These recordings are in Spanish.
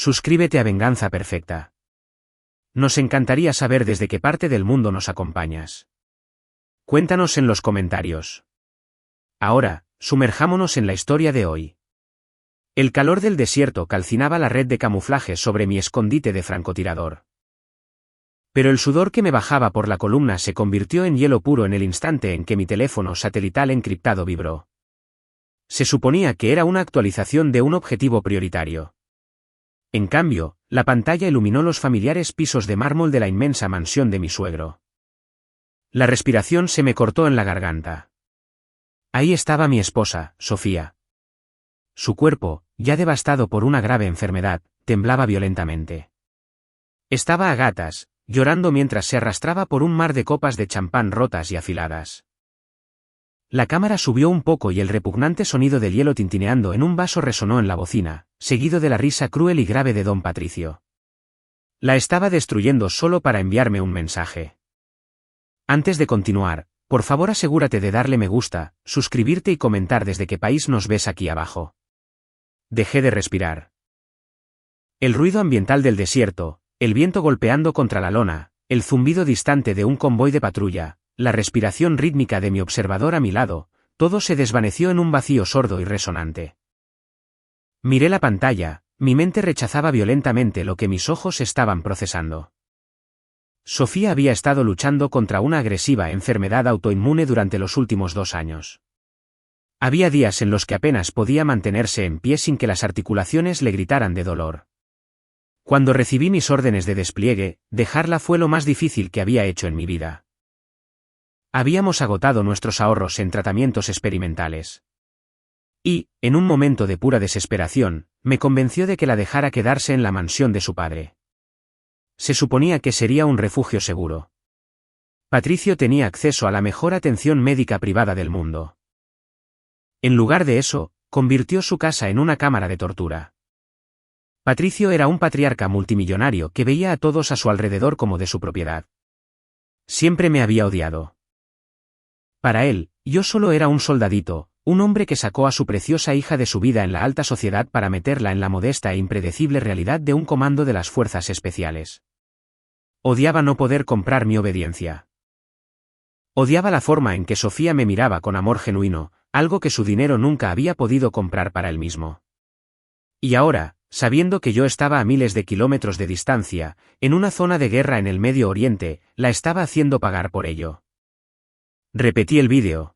Suscríbete a Venganza Perfecta. Nos encantaría saber desde qué parte del mundo nos acompañas. Cuéntanos en los comentarios. Ahora, sumerjámonos en la historia de hoy. El calor del desierto calcinaba la red de camuflaje sobre mi escondite de francotirador. Pero el sudor que me bajaba por la columna se convirtió en hielo puro en el instante en que mi teléfono satelital encriptado vibró. Se suponía que era una actualización de un objetivo prioritario. En cambio, la pantalla iluminó los familiares pisos de mármol de la inmensa mansión de mi suegro. La respiración se me cortó en la garganta. Ahí estaba mi esposa, Sofía. Su cuerpo, ya devastado por una grave enfermedad, temblaba violentamente. Estaba a gatas, llorando mientras se arrastraba por un mar de copas de champán rotas y afiladas. La cámara subió un poco y el repugnante sonido del hielo tintineando en un vaso resonó en la bocina, seguido de la risa cruel y grave de don Patricio. La estaba destruyendo solo para enviarme un mensaje. Antes de continuar, por favor asegúrate de darle me gusta, suscribirte y comentar desde qué país nos ves aquí abajo. Dejé de respirar. El ruido ambiental del desierto, el viento golpeando contra la lona, el zumbido distante de un convoy de patrulla, la respiración rítmica de mi observador a mi lado, todo se desvaneció en un vacío sordo y resonante. Miré la pantalla, mi mente rechazaba violentamente lo que mis ojos estaban procesando. Sofía había estado luchando contra una agresiva enfermedad autoinmune durante los últimos 2 años. Había días en los que apenas podía mantenerse en pie sin que las articulaciones le gritaran de dolor. Cuando recibí mis órdenes de despliegue, dejarla fue lo más difícil que había hecho en mi vida. Habíamos agotado nuestros ahorros en tratamientos experimentales. Y, en un momento de pura desesperación, me convenció de que la dejara quedarse en la mansión de su padre. Se suponía que sería un refugio seguro. Patricio tenía acceso a la mejor atención médica privada del mundo. En lugar de eso, convirtió su casa en una cámara de tortura. Patricio era un patriarca multimillonario que veía a todos a su alrededor como de su propiedad. Siempre me había odiado. Para él, yo solo era un soldadito, un hombre que sacó a su preciosa hija de su vida en la alta sociedad para meterla en la modesta e impredecible realidad de un comando de las fuerzas especiales. Odiaba no poder comprar mi obediencia. Odiaba la forma en que Sofía me miraba con amor genuino, algo que su dinero nunca había podido comprar para él mismo. Y ahora, sabiendo que yo estaba a miles de kilómetros de distancia, en una zona de guerra en el Medio Oriente, la estaba haciendo pagar por ello. Repetí el vídeo.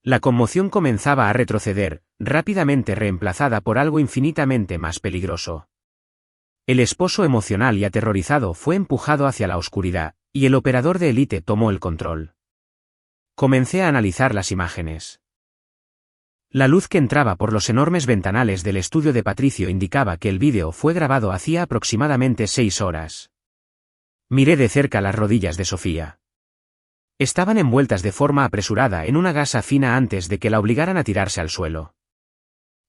La conmoción comenzaba a retroceder, rápidamente reemplazada por algo infinitamente más peligroso. El esposo emocional y aterrorizado fue empujado hacia la oscuridad, y el operador de élite tomó el control. Comencé a analizar las imágenes. La luz que entraba por los enormes ventanales del estudio de Patricio indicaba que el vídeo fue grabado hacía aproximadamente 6 horas. Miré de cerca las rodillas de Sofía. Estaban envueltas de forma apresurada en una gasa fina antes de que la obligaran a tirarse al suelo.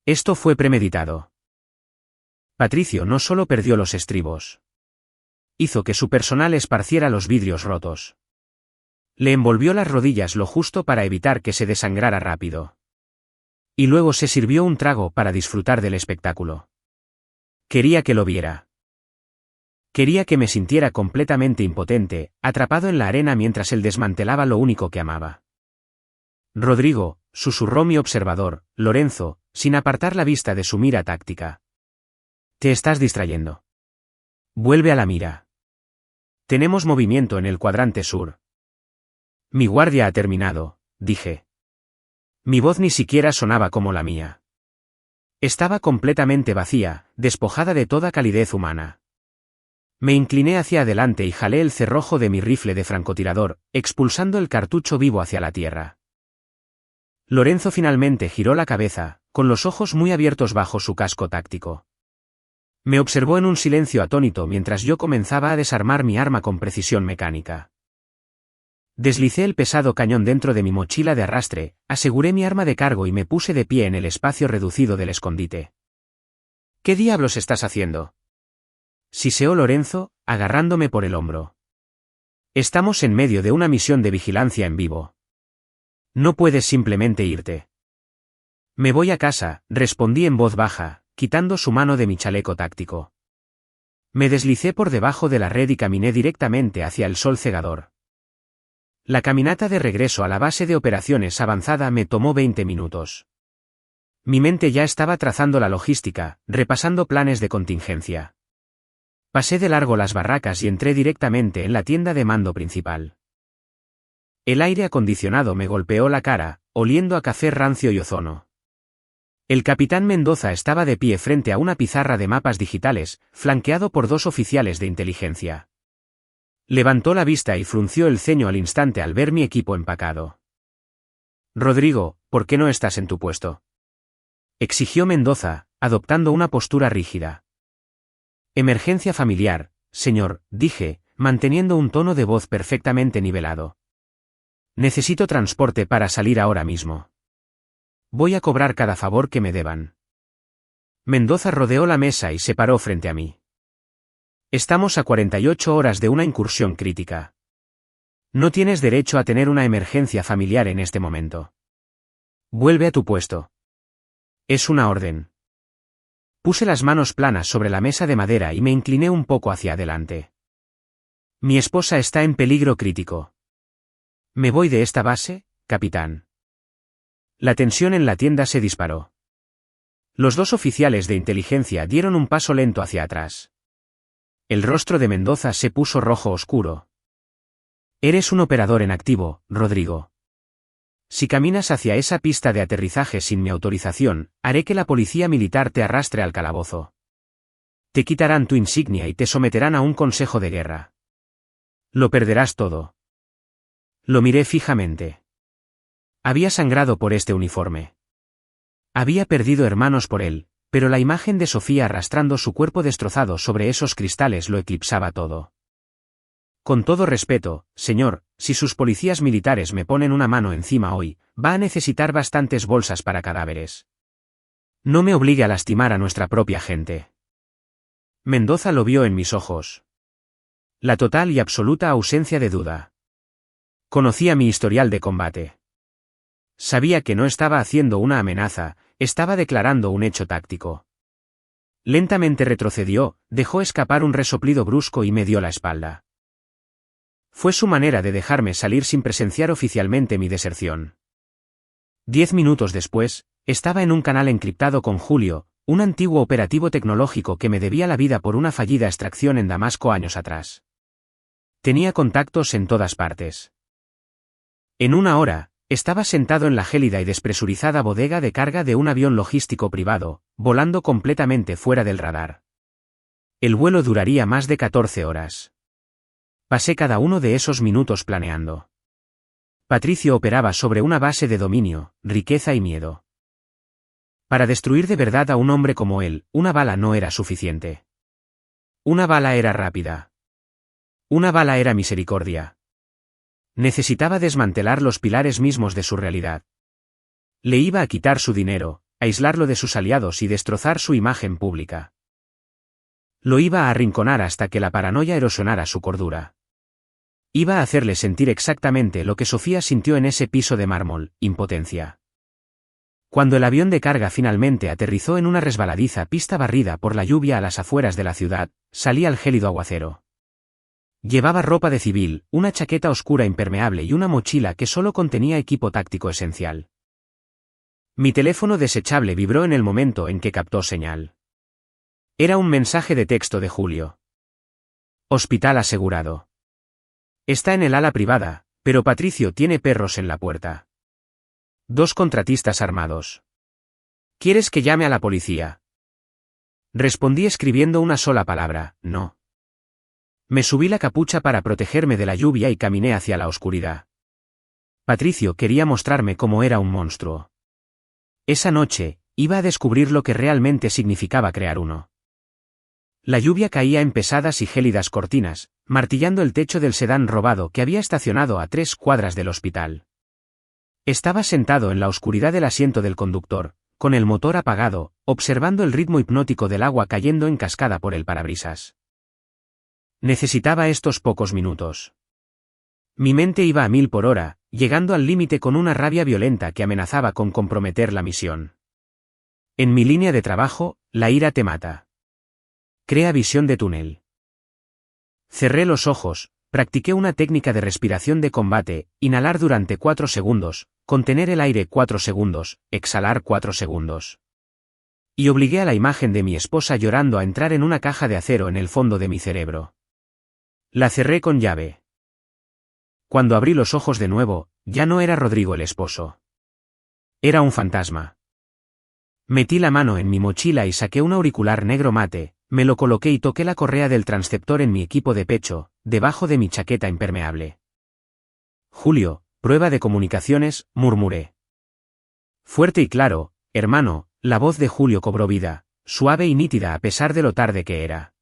Esto fue premeditado. Patricio no solo perdió los estribos. Hizo que su personal esparciera los vidrios rotos. Le envolvió las rodillas lo justo para evitar que se desangrara rápido. Y luego se sirvió un trago para disfrutar del espectáculo. Quería que lo viera. Quería que me sintiera completamente impotente, atrapado en la arena mientras él desmantelaba lo único que amaba. Rodrigo, susurró mi observador, Lorenzo, sin apartar la vista de su mira táctica. Te estás distrayendo. Vuelve a la mira. Tenemos movimiento en el cuadrante sur. Mi guardia ha terminado, dije. Mi voz ni siquiera sonaba como la mía. Estaba completamente vacía, despojada de toda calidez humana. Me incliné hacia adelante y jalé el cerrojo de mi rifle de francotirador, expulsando el cartucho vivo hacia la tierra. Lorenzo finalmente giró la cabeza, con los ojos muy abiertos bajo su casco táctico. Me observó en un silencio atónito mientras yo comenzaba a desarmar mi arma con precisión mecánica. Deslicé el pesado cañón dentro de mi mochila de arrastre, aseguré mi arma de cargo y me puse de pie en el espacio reducido del escondite. ¿Qué diablos estás haciendo?, siseó Lorenzo, agarrándome por el hombro. Estamos en medio de una misión de vigilancia en vivo. No puedes simplemente irte. Me voy a casa, respondí en voz baja, quitando su mano de mi chaleco táctico. Me deslicé por debajo de la red y caminé directamente hacia el sol cegador. La caminata de regreso a la base de operaciones avanzada me tomó 20 minutos. Mi mente ya estaba trazando la logística, repasando planes de contingencia. Pasé de largo las barracas y entré directamente en la tienda de mando principal. El aire acondicionado me golpeó la cara, oliendo a café rancio y ozono. El capitán Mendoza estaba de pie frente a una pizarra de mapas digitales, flanqueado por 2 oficiales de inteligencia. Levantó la vista y frunció el ceño al instante al ver mi equipo empacado. «Rodrigo, ¿por qué no estás en tu puesto?», exigió Mendoza, adoptando una postura rígida. «Emergencia familiar, señor», dije, manteniendo un tono de voz perfectamente nivelado. «Necesito transporte para salir ahora mismo. Voy a cobrar cada favor que me deban». Mendoza rodeó la mesa y se paró frente a mí. «Estamos a 48 horas de una incursión crítica. No tienes derecho a tener una emergencia familiar en este momento. Vuelve a tu puesto. Es una orden». Puse las manos planas sobre la mesa de madera y me incliné un poco hacia adelante. «Mi esposa está en peligro crítico. ¿Me voy de esta base, capitán?». La tensión en la tienda se disparó. Los 2 oficiales de inteligencia dieron un paso lento hacia atrás. El rostro de Mendoza se puso rojo oscuro. «Eres un operador en activo, Rodrigo. Si caminas hacia esa pista de aterrizaje sin mi autorización, haré que la policía militar te arrastre al calabozo. Te quitarán tu insignia y te someterán a un consejo de guerra. Lo perderás todo». Lo miré fijamente. Había sangrado por este uniforme. Había perdido hermanos por él, pero la imagen de Sofía arrastrando su cuerpo destrozado sobre esos cristales lo eclipsaba todo. «Con todo respeto, señor, si sus policías militares me ponen una mano encima hoy, va a necesitar bastantes bolsas para cadáveres. No me obligue a lastimar a nuestra propia gente». Mendoza lo vio en mis ojos. La total y absoluta ausencia de duda. Conocía mi historial de combate. Sabía que no estaba haciendo una amenaza, estaba declarando un hecho táctico. Lentamente retrocedió, dejó escapar un resoplido brusco y me dio la espalda. Fue su manera de dejarme salir sin presenciar oficialmente mi deserción. 10 minutos después, estaba en un canal encriptado con Julio, un antiguo operativo tecnológico que me debía la vida por una fallida extracción en Damasco años atrás. Tenía contactos en todas partes. En una hora, estaba sentado en la gélida y despresurizada bodega de carga de un avión logístico privado, volando completamente fuera del radar. El vuelo duraría más de 14 horas. Pasé cada uno de esos minutos planeando. Patricio operaba sobre una base de dominio, riqueza y miedo. Para destruir de verdad a un hombre como él, una bala no era suficiente. Una bala era rápida. Una bala era misericordia. Necesitaba desmantelar los pilares mismos de su realidad. Le iba a quitar su dinero, aislarlo de sus aliados y destrozar su imagen pública. Lo iba a arrinconar hasta que la paranoia erosionara su cordura. Iba a hacerle sentir exactamente lo que Sofía sintió en ese piso de mármol, impotencia. Cuando el avión de carga finalmente aterrizó en una resbaladiza pista barrida por la lluvia a las afueras de la ciudad, salía el gélido aguacero. Llevaba ropa de civil, una chaqueta oscura impermeable y una mochila que solo contenía equipo táctico esencial. Mi teléfono desechable vibró en el momento en que captó señal. Era un mensaje de texto de Julio. «Hospital asegurado. Está en el ala privada, pero Patricio tiene perros en la puerta. 2 contratistas armados. ¿Quieres que llame a la policía?». Respondí escribiendo una sola palabra: «No». Me subí la capucha para protegerme de la lluvia y caminé hacia la oscuridad. Patricio quería mostrarme cómo era un monstruo. Esa noche, iba a descubrir lo que realmente significaba crear uno. La lluvia caía en pesadas y gélidas cortinas, martillando el techo del sedán robado que había estacionado a 3 cuadras del hospital. Estaba sentado en la oscuridad del asiento del conductor, con el motor apagado, observando el ritmo hipnótico del agua cayendo en cascada por el parabrisas. Necesitaba estos pocos minutos. Mi mente iba a 1000 por hora, llegando al límite con una rabia violenta que amenazaba con comprometer la misión. En mi línea de trabajo, la ira te mata. Crea visión de túnel. Cerré los ojos, practiqué una técnica de respiración de combate, inhalar durante 4 segundos, contener el aire 4 segundos, exhalar 4 segundos. Y obligué a la imagen de mi esposa llorando a entrar en una caja de acero en el fondo de mi cerebro. La cerré con llave. Cuando abrí los ojos de nuevo, ya no era Rodrigo el esposo. Era un fantasma. Metí la mano en mi mochila y saqué un auricular negro mate, me lo coloqué y toqué la correa del transceptor en mi equipo de pecho, debajo de mi chaqueta impermeable. Julio, prueba de comunicaciones, murmuré. Fuerte y claro, hermano, la voz de Julio cobró vida, suave y nítida a pesar de lo tarde que era.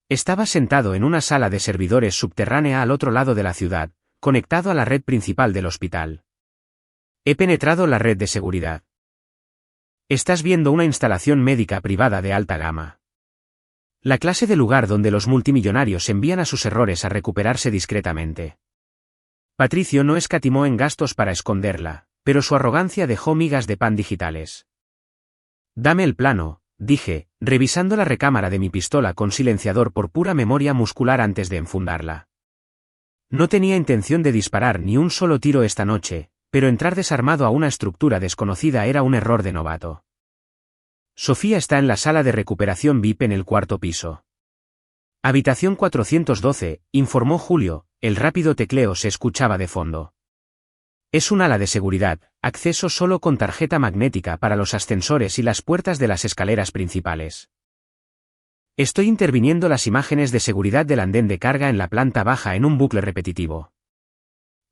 Estaba sentado en una sala de servidores subterránea al otro lado de la ciudad, conectado a la red principal del hospital. He penetrado la red de seguridad. Estás viendo una instalación médica privada de alta gama. La clase de lugar donde los multimillonarios envían a sus errores a recuperarse discretamente. Patricio no escatimó en gastos para esconderla, pero su arrogancia dejó migas de pan digitales. Dame el plano, dije, revisando la recámara de mi pistola con silenciador por pura memoria muscular antes de enfundarla. No tenía intención de disparar ni un solo tiro esta noche, pero entrar desarmado a una estructura desconocida era un error de novato. Sofía está en la sala de recuperación VIP en el 4º piso. Habitación 412, informó Julio, el rápido tecleo se escuchaba de fondo. Es un ala de seguridad, acceso solo con tarjeta magnética para los ascensores y las puertas de las escaleras principales. Estoy interviniendo las imágenes de seguridad del andén de carga en la planta baja en un bucle repetitivo.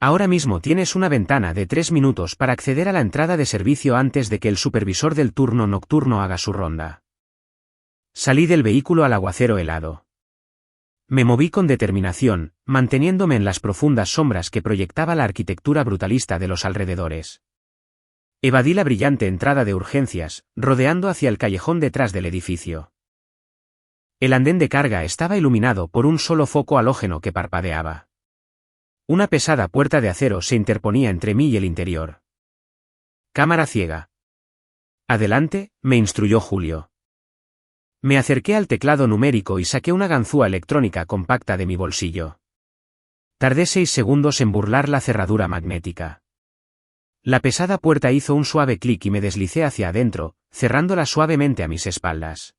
Ahora mismo tienes una ventana de 3 minutos para acceder a la entrada de servicio antes de que el supervisor del turno nocturno haga su ronda. Salí del vehículo al aguacero helado. Me moví con determinación, manteniéndome en las profundas sombras que proyectaba la arquitectura brutalista de los alrededores. Evadí la brillante entrada de urgencias, rodeando hacia el callejón detrás del edificio. El andén de carga estaba iluminado por un solo foco halógeno que parpadeaba. Una pesada puerta de acero se interponía entre mí y el interior. Cámara ciega. Adelante, me instruyó Julio. Me acerqué al teclado numérico y saqué una ganzúa electrónica compacta de mi bolsillo. Tardé 6 segundos en burlar la cerradura magnética. La pesada puerta hizo un suave clic y me deslicé hacia adentro, cerrándola suavemente a mis espaldas.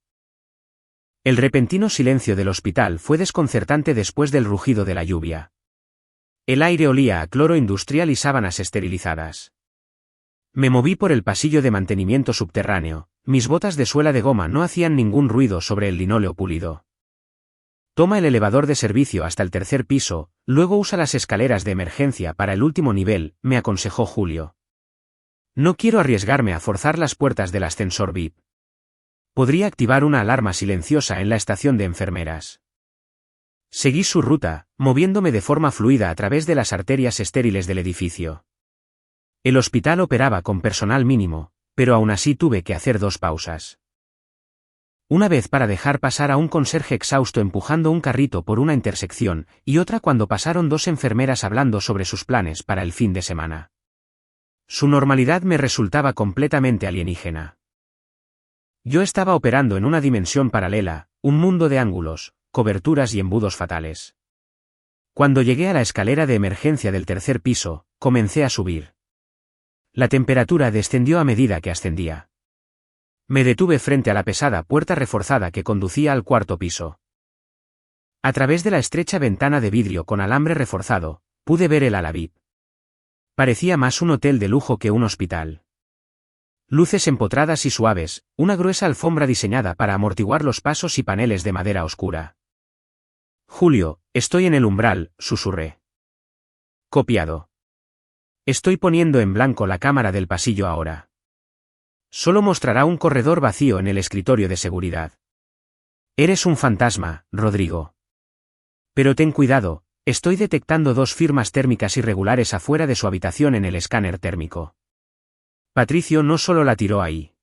El repentino silencio del hospital fue desconcertante después del rugido de la lluvia. El aire olía a cloro industrial y sábanas esterilizadas. Me moví por el pasillo de mantenimiento subterráneo, mis botas de suela de goma no hacían ningún ruido sobre el linóleo pulido. Toma el elevador de servicio hasta el 3er piso, luego usa las escaleras de emergencia para el último nivel, me aconsejó Julio. No quiero arriesgarme a forzar las puertas del ascensor VIP. Podría activar una alarma silenciosa en la estación de enfermeras. Seguí su ruta, moviéndome de forma fluida a través de las arterias estériles del edificio. El hospital operaba con personal mínimo, pero aún así tuve que hacer 2 pausas. Una vez para dejar pasar a un conserje exhausto empujando un carrito por una intersección, y otra cuando pasaron 2 enfermeras hablando sobre sus planes para el fin de semana. Su normalidad me resultaba completamente alienígena. Yo estaba operando en una dimensión paralela, un mundo de ángulos, coberturas y embudos fatales. Cuando llegué a la escalera de emergencia del 3er piso, comencé a subir. La temperatura descendió a medida que ascendía. Me detuve frente a la pesada puerta reforzada que conducía al 4º piso. A través de la estrecha ventana de vidrio con alambre reforzado, pude ver el ala VIP. Parecía más un hotel de lujo que un hospital. Luces empotradas y suaves, una gruesa alfombra diseñada para amortiguar los pasos y paneles de madera oscura. Julio, estoy en el umbral, susurré. Copiado. Estoy poniendo en blanco la cámara del pasillo ahora. Solo mostrará un corredor vacío en el escritorio de seguridad. Eres un fantasma, Rodrigo. Pero ten cuidado, estoy detectando 2 firmas térmicas irregulares afuera de su habitación en el escáner térmico. Patricio no solo la tiró ahí.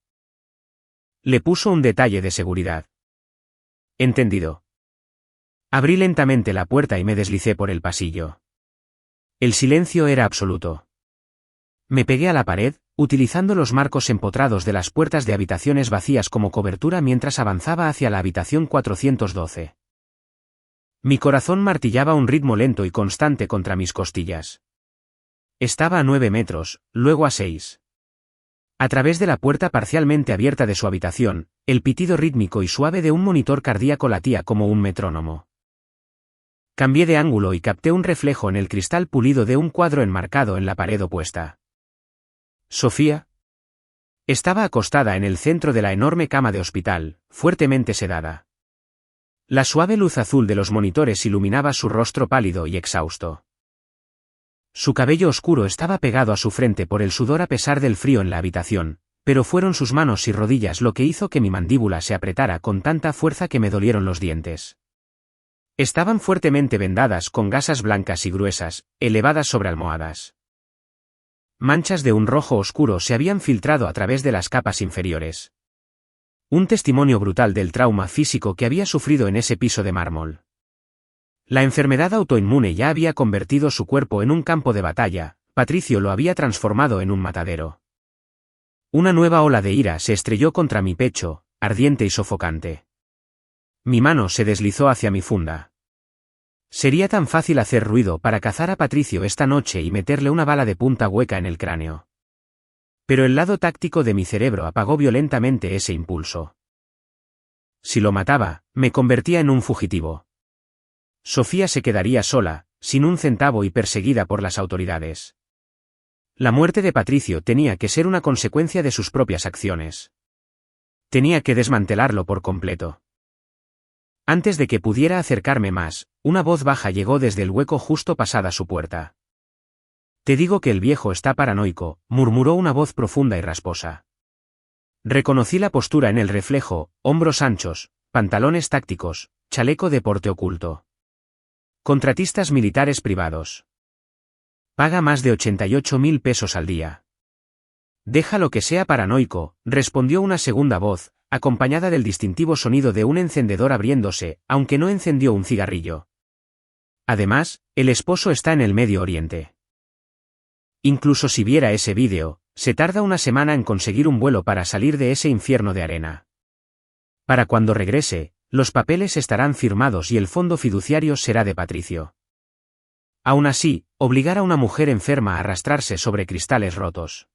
Le puso un detalle de seguridad. Entendido. Abrí lentamente la puerta y me deslicé por el pasillo. El silencio era absoluto. Me pegué a la pared, utilizando los marcos empotrados de las puertas de habitaciones vacías como cobertura mientras avanzaba hacia la habitación 412. Mi corazón martillaba a un ritmo lento y constante contra mis costillas. Estaba a 9 metros, luego a 6. A través de la puerta parcialmente abierta de su habitación, el pitido rítmico y suave de un monitor cardíaco latía como un metrónomo. Cambié de ángulo y capté un reflejo en el cristal pulido de un cuadro enmarcado en la pared opuesta. Sofía estaba acostada en el centro de la enorme cama de hospital, fuertemente sedada. La suave luz azul de los monitores iluminaba su rostro pálido y exhausto. Su cabello oscuro estaba pegado a su frente por el sudor a pesar del frío en la habitación, pero fueron sus manos y rodillas lo que hizo que mi mandíbula se apretara con tanta fuerza que me dolieron los dientes. Estaban fuertemente vendadas con gasas blancas y gruesas, elevadas sobre almohadas. Manchas de un rojo oscuro se habían filtrado a través de las capas inferiores. Un testimonio brutal del trauma físico que había sufrido en ese piso de mármol. La enfermedad autoinmune ya había convertido su cuerpo en un campo de batalla, Patricio lo había transformado en un matadero. Una nueva ola de ira se estrelló contra mi pecho, ardiente y sofocante. Mi mano se deslizó hacia mi funda. Sería tan fácil hacer ruido para cazar a Patricio esta noche y meterle una bala de punta hueca en el cráneo. Pero el lado táctico de mi cerebro apagó violentamente ese impulso. Si lo mataba, me convertía en un fugitivo. Sofía se quedaría sola, sin un centavo y perseguida por las autoridades. La muerte de Patricio tenía que ser una consecuencia de sus propias acciones. Tenía que desmantelarlo por completo. Antes de que pudiera acercarme más, una voz baja llegó desde el hueco justo pasada su puerta. «Te digo que el viejo está paranoico», murmuró una voz profunda y rasposa. Reconocí la postura en el reflejo, hombros anchos, pantalones tácticos, chaleco de porte oculto. Contratistas militares privados. Paga más de 88.000 pesos al día. Déjalo que sea paranoico, respondió una segunda voz, acompañada del distintivo sonido de un encendedor abriéndose, aunque no encendió un cigarrillo. Además, el esposo está en el Medio Oriente. Incluso si viera ese vídeo, se tarda una semana en conseguir un vuelo para salir de ese infierno de arena. Para cuando regrese, los papeles estarán firmados y el fondo fiduciario será de Patricio. Aún así, obligar a una mujer enferma a arrastrarse sobre cristales rotos.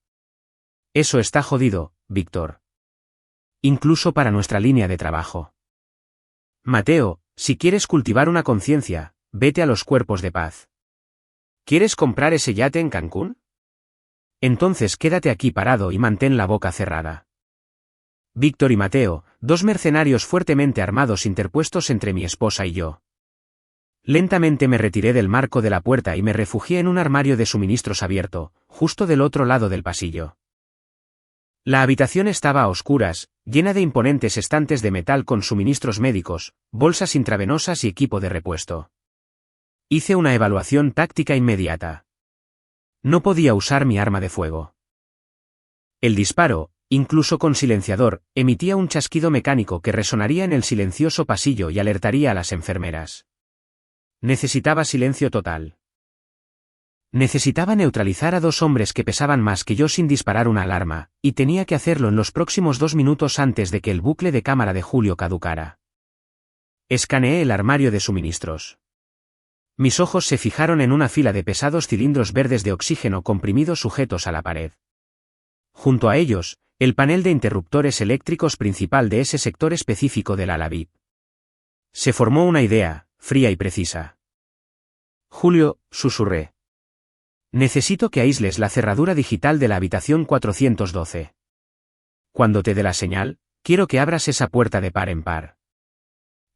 Eso está jodido, Víctor. Incluso para nuestra línea de trabajo. Mateo, si quieres cultivar una conciencia, vete a los cuerpos de paz. ¿Quieres comprar ese yate en Cancún? Entonces quédate aquí parado y mantén la boca cerrada. Víctor y Mateo, dos mercenarios fuertemente armados interpuestos entre mi esposa y yo. Lentamente me retiré del marco de la puerta y me refugié en un armario de suministros abierto, justo del otro lado del pasillo. La habitación estaba a oscuras, llena de imponentes estantes de metal con suministros médicos, bolsas intravenosas y equipo de repuesto. Hice una evaluación táctica inmediata. No podía usar mi arma de fuego. El disparo, incluso con silenciador, emitía un chasquido mecánico que resonaría en el silencioso pasillo y alertaría a las enfermeras. Necesitaba silencio total. Necesitaba neutralizar a dos hombres que pesaban más que yo sin disparar una alarma, y tenía que hacerlo en los próximos 2 minutos antes de que el bucle de cámara de Julio caducara. Escaneé el armario de suministros. Mis ojos se fijaron en una fila de pesados cilindros verdes de oxígeno comprimidos sujetos a la pared. Junto a ellos, el panel de interruptores eléctricos principal de ese sector específico del ala VIP. Se formó una idea, fría y precisa. Julio, susurré. Necesito que aísles la cerradura digital de la habitación 412. Cuando te dé la señal, quiero que abras esa puerta de par en par.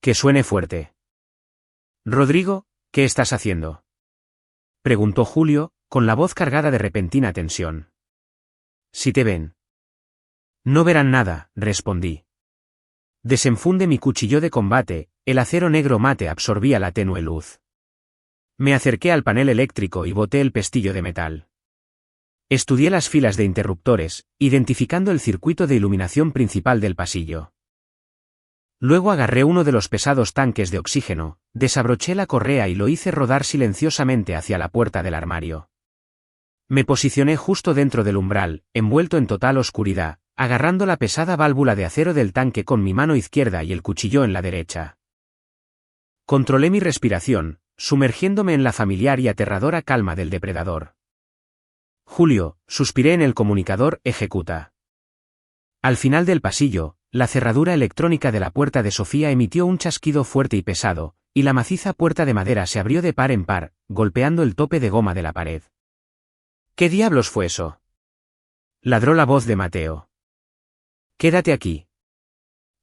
Que suene fuerte. Rodrigo, ¿qué estás haciendo?, preguntó Julio, con la voz cargada de repentina tensión. Si te ven. No verán nada, respondí. Desenfundé mi cuchillo de combate, el acero negro mate absorbía la tenue luz. Me acerqué al panel eléctrico y boté el pestillo de metal. Estudié las filas de interruptores, identificando el circuito de iluminación principal del pasillo. Luego agarré uno de los pesados tanques de oxígeno, desabroché la correa y lo hice rodar silenciosamente hacia la puerta del armario. Me posicioné justo dentro del umbral, envuelto en total oscuridad, agarrando la pesada válvula de acero del tanque con mi mano izquierda y el cuchillo en la derecha. Controlé mi respiración, sumergiéndome en la familiar y aterradora calma del depredador. Julio, suspiré en el comunicador, ejecuta. Al final del pasillo, la cerradura electrónica de la puerta de Sofía emitió un chasquido fuerte y pesado, y la maciza puerta de madera se abrió de par en par, golpeando el tope de goma de la pared. ¿Qué diablos fue eso? Ladró la voz de Mateo. Quédate aquí.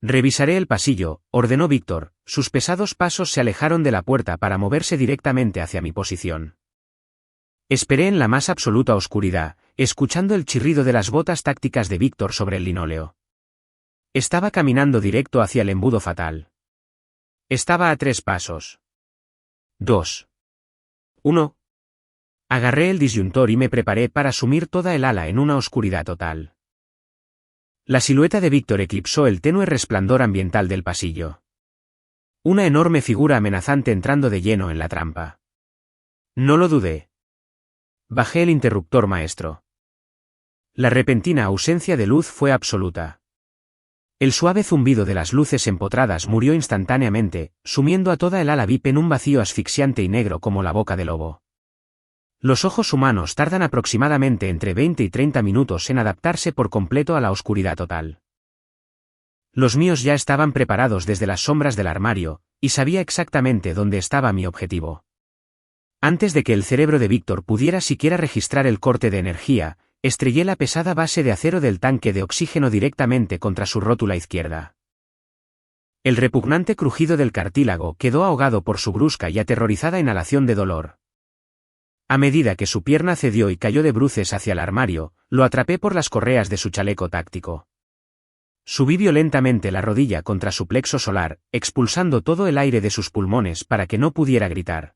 Revisaré el pasillo, ordenó Víctor. Sus pesados pasos se alejaron de la puerta para moverse directamente hacia mi posición. Esperé en la más absoluta oscuridad, escuchando el chirrido de las botas tácticas de Víctor sobre el linóleo. Estaba caminando directo hacia el embudo fatal. Estaba a 3 pasos. 2. 1. Agarré el disyuntor y me preparé para sumir toda el ala en una oscuridad total. La silueta de Víctor eclipsó el tenue resplandor ambiental del pasillo. Una enorme figura amenazante entrando de lleno en la trampa. No lo dudé. Bajé el interruptor maestro. La repentina ausencia de luz fue absoluta. El suave zumbido de las luces empotradas murió instantáneamente, sumiendo a toda el ala VIP en un vacío asfixiante y negro como la boca de lobo. Los ojos humanos tardan aproximadamente entre 20 y 30 minutos en adaptarse por completo a la oscuridad total. Los míos ya estaban preparados desde las sombras del armario, y sabía exactamente dónde estaba mi objetivo. Antes de que el cerebro de Víctor pudiera siquiera registrar el corte de energía, estrellé la pesada base de acero del tanque de oxígeno directamente contra su rótula izquierda. El repugnante crujido del cartílago quedó ahogado por su brusca y aterrorizada inhalación de dolor. A medida que su pierna cedió y cayó de bruces hacia el armario, lo atrapé por las correas de su chaleco táctico. Subí violentamente la rodilla contra su plexo solar, expulsando todo el aire de sus pulmones para que no pudiera gritar.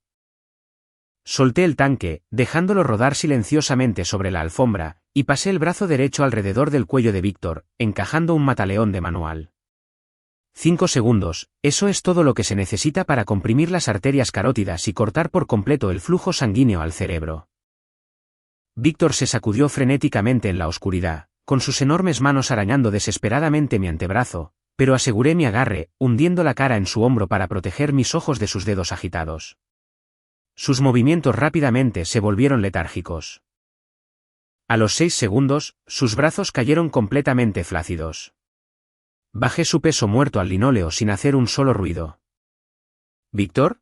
Solté el tanque, dejándolo rodar silenciosamente sobre la alfombra, y pasé el brazo derecho alrededor del cuello de Víctor, encajando un mataleón de manual. 5 segundos, eso es todo lo que se necesita para comprimir las arterias carótidas y cortar por completo el flujo sanguíneo al cerebro. Víctor se sacudió frenéticamente en la oscuridad, con sus enormes manos arañando desesperadamente mi antebrazo, pero aseguré mi agarre, hundiendo la cara en su hombro para proteger mis ojos de sus dedos agitados. Sus movimientos rápidamente se volvieron letárgicos. A los 6 segundos, sus brazos cayeron completamente flácidos. Bajé su peso muerto al linóleo sin hacer un solo ruido. ¿Víctor?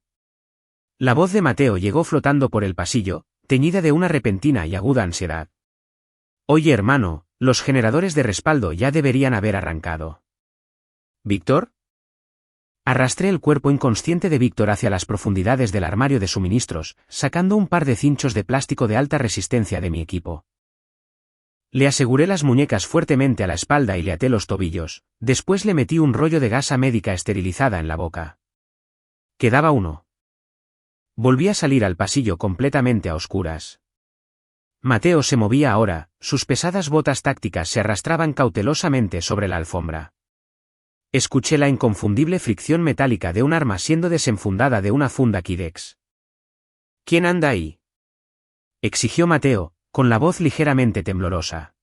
La voz de Mateo llegó flotando por el pasillo, teñida de una repentina y aguda ansiedad. Oye, hermano, los generadores de respaldo ya deberían haber arrancado. ¿Víctor? Arrastré el cuerpo inconsciente de Víctor hacia las profundidades del armario de suministros, sacando un par de cinchos de plástico de alta resistencia de mi equipo. Le aseguré las muñecas fuertemente a la espalda y le até los tobillos, después le metí un rollo de gasa médica esterilizada en la boca. Quedaba uno. Volví a salir al pasillo completamente a oscuras. Mateo se movía ahora, sus pesadas botas tácticas se arrastraban cautelosamente sobre la alfombra. Escuché la inconfundible fricción metálica de un arma siendo desenfundada de una funda Kydex. ¿Quién anda ahí?, exigió Mateo, con la voz ligeramente temblorosa.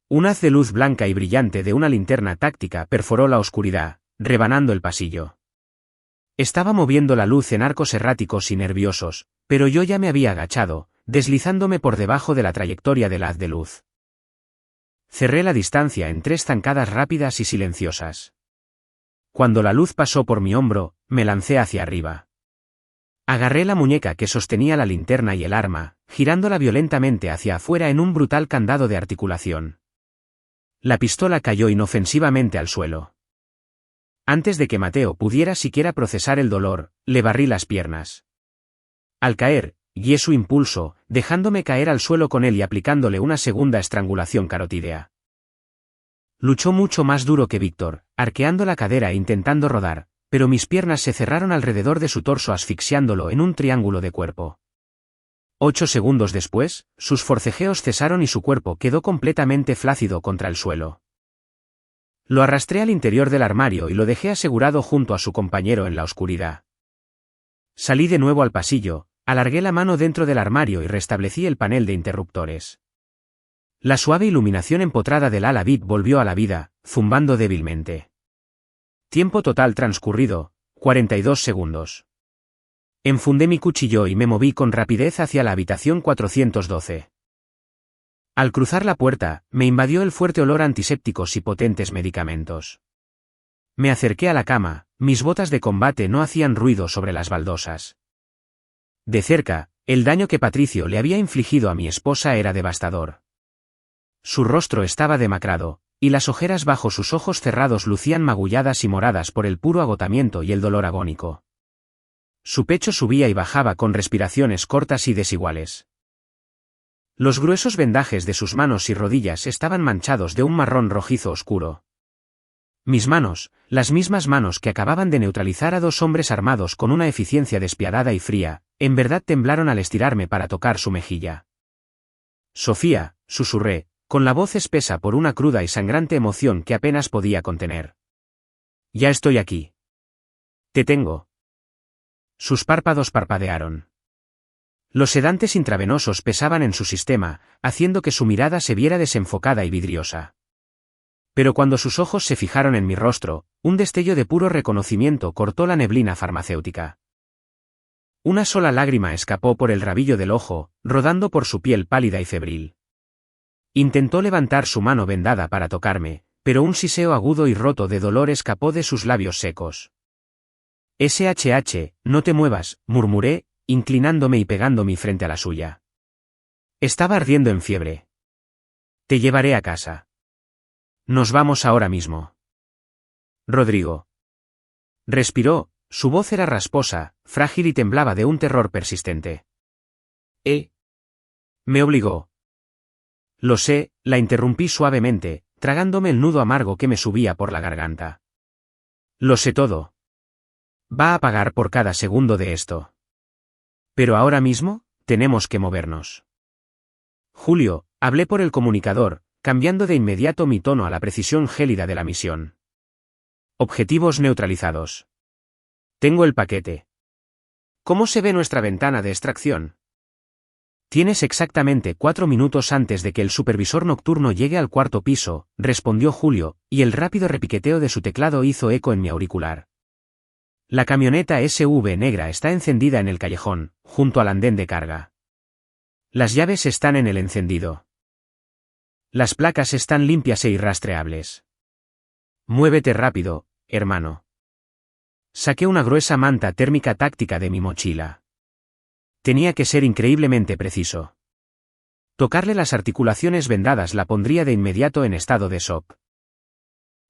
Un haz de luz blanca y brillante de una linterna táctica perforó la oscuridad, rebanando el pasillo. Estaba moviendo la luz en arcos erráticos y nerviosos, pero yo ya me había agachado, deslizándome por debajo de la trayectoria del haz de luz. Cerré la distancia en 3 zancadas rápidas y silenciosas. Cuando la luz pasó por mi hombro, me lancé hacia arriba. Agarré la muñeca que sostenía la linterna y el arma, girándola violentamente hacia afuera en un brutal candado de articulación. La pistola cayó inofensivamente al suelo. Antes de que Mateo pudiera siquiera procesar el dolor, le barrí las piernas. Al caer, guié su impulso, dejándome caer al suelo con él y aplicándole una segunda estrangulación carotídea. Luchó mucho más duro que Víctor, arqueando la cadera e intentando rodar, pero mis piernas se cerraron alrededor de su torso asfixiándolo en un triángulo de cuerpo. 8 segundos después, sus forcejeos cesaron y su cuerpo quedó completamente flácido contra el suelo. Lo arrastré al interior del armario y lo dejé asegurado junto a su compañero en la oscuridad. Salí de nuevo al pasillo, Alargué la mano dentro del armario y restablecí el panel de interruptores. La suave iluminación empotrada del ala VIP volvió a la vida, zumbando débilmente. Tiempo total transcurrido, 42 segundos. Enfundé mi cuchillo y me moví con rapidez hacia la habitación 412. Al cruzar la puerta, me invadió el fuerte olor a antisépticos y potentes medicamentos. Me acerqué a la cama, mis botas de combate no hacían ruido sobre las baldosas. De cerca, el daño que Patricio le había infligido a mi esposa era devastador. Su rostro estaba demacrado, y las ojeras bajo sus ojos cerrados lucían magulladas y moradas por el puro agotamiento y el dolor agónico. Su pecho subía y bajaba con respiraciones cortas y desiguales. Los gruesos vendajes de sus manos y rodillas estaban manchados de un marrón rojizo oscuro. Mis manos, las mismas manos que acababan de neutralizar a dos hombres armados con una eficiencia despiadada y fría, en verdad temblaron al estirarme para tocar su mejilla. Sofía, susurré, con la voz espesa por una cruda y sangrante emoción que apenas podía contener. Ya estoy aquí. Te tengo. Sus párpados parpadearon. Los sedantes intravenosos pesaban en su sistema, haciendo que su mirada se viera desenfocada y vidriosa. Pero cuando sus ojos se fijaron en mi rostro, un destello de puro reconocimiento cortó la neblina farmacéutica. Una sola lágrima escapó por el rabillo del ojo, rodando por su piel pálida y febril. Intentó levantar su mano vendada para tocarme, pero un siseo agudo y roto de dolor escapó de sus labios secos. «SHH, no te muevas», murmuré, inclinándome y pegándome frente a la suya. Estaba ardiendo en fiebre. «Te llevaré a casa. Nos vamos ahora mismo». «Rodrigo». Respiró, su voz era rasposa, frágil y temblaba de un terror persistente. Me obligó. Lo sé, la interrumpí suavemente, tragándome el nudo amargo que me subía por la garganta. Lo sé todo. Va a pagar por cada segundo de esto. Pero ahora mismo, tenemos que movernos. Julio, hablé por el comunicador, cambiando de inmediato mi tono a la precisión gélida de la misión. Objetivos neutralizados. Tengo el paquete. ¿Cómo se ve nuestra ventana de extracción? Tienes exactamente 4 minutos antes de que el supervisor nocturno llegue al cuarto piso, respondió Julio, y el rápido repiqueteo de su teclado hizo eco en mi auricular. La camioneta SUV negra está encendida en el callejón, junto al andén de carga. Las llaves están en el encendido. Las placas están limpias e irrastreables. Muévete rápido, hermano. Saqué una gruesa manta térmica táctica de mi mochila. Tenía que ser increíblemente preciso. Tocarle las articulaciones vendadas la pondría de inmediato en estado de shock.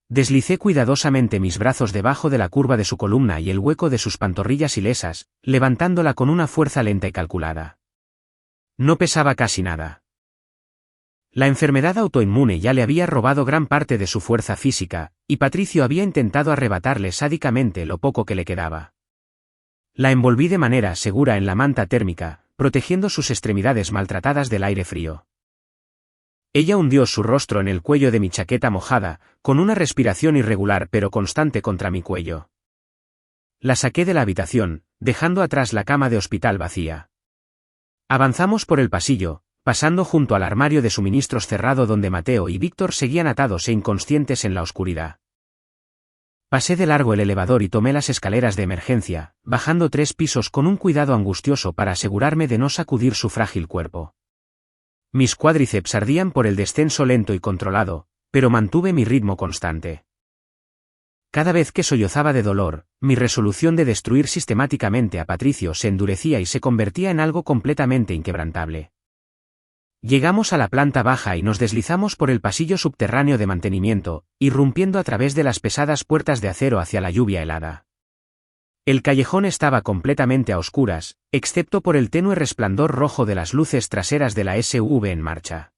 Deslicé cuidadosamente mis brazos debajo de la curva de su columna y el hueco de sus pantorrillas ilesas, levantándola con una fuerza lenta y calculada. No pesaba casi nada. La enfermedad autoinmune ya le había robado gran parte de su fuerza física, y Patricio había intentado arrebatarle sádicamente lo poco que le quedaba. La envolví de manera segura en la manta térmica, protegiendo sus extremidades maltratadas del aire frío. Ella hundió su rostro en el cuello de mi chaqueta mojada, con una respiración irregular pero constante contra mi cuello. La saqué de la habitación, dejando atrás la cama de hospital vacía. Avanzamos por el pasillo, pasando junto al armario de suministros cerrado donde Mateo y Víctor seguían atados e inconscientes en la oscuridad. Pasé de largo el elevador y tomé las escaleras de emergencia, bajando 3 pisos con un cuidado angustioso para asegurarme de no sacudir su frágil cuerpo. Mis cuádriceps ardían por el descenso lento y controlado, pero mantuve mi ritmo constante. Cada vez que sollozaba de dolor, mi resolución de destruir sistemáticamente a Patricio se endurecía y se convertía en algo completamente inquebrantable. Llegamos a la planta baja y nos deslizamos por el pasillo subterráneo de mantenimiento, irrumpiendo a través de las pesadas puertas de acero hacia la lluvia helada. El callejón estaba completamente a oscuras, excepto por el tenue resplandor rojo de las luces traseras de la SUV en marcha.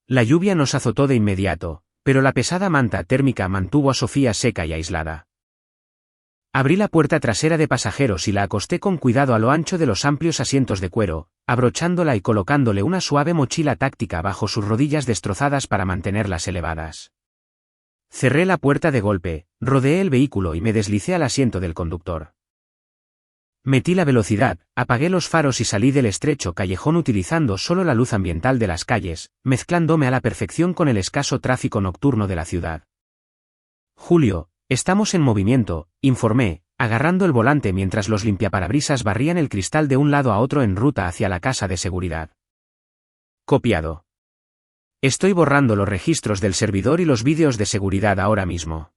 La lluvia nos azotó de inmediato, pero la pesada manta térmica mantuvo a Sofía seca y aislada. Abrí la puerta trasera de pasajeros y la acosté con cuidado a lo ancho de los amplios asientos de cuero, abrochándola y colocándole una suave mochila táctica bajo sus rodillas destrozadas para mantenerlas elevadas. Cerré la puerta de golpe, rodeé el vehículo y me deslicé al asiento del conductor. Metí la velocidad, apagué los faros y salí del estrecho callejón utilizando solo la luz ambiental de las calles, mezclándome a la perfección con el escaso tráfico nocturno de la ciudad. Julio, estamos en movimiento, informé, agarrando el volante mientras los limpiaparabrisas barrían el cristal de un lado a otro en ruta hacia la casa de seguridad. Copiado. Estoy borrando los registros del servidor y los vídeos de seguridad ahora mismo.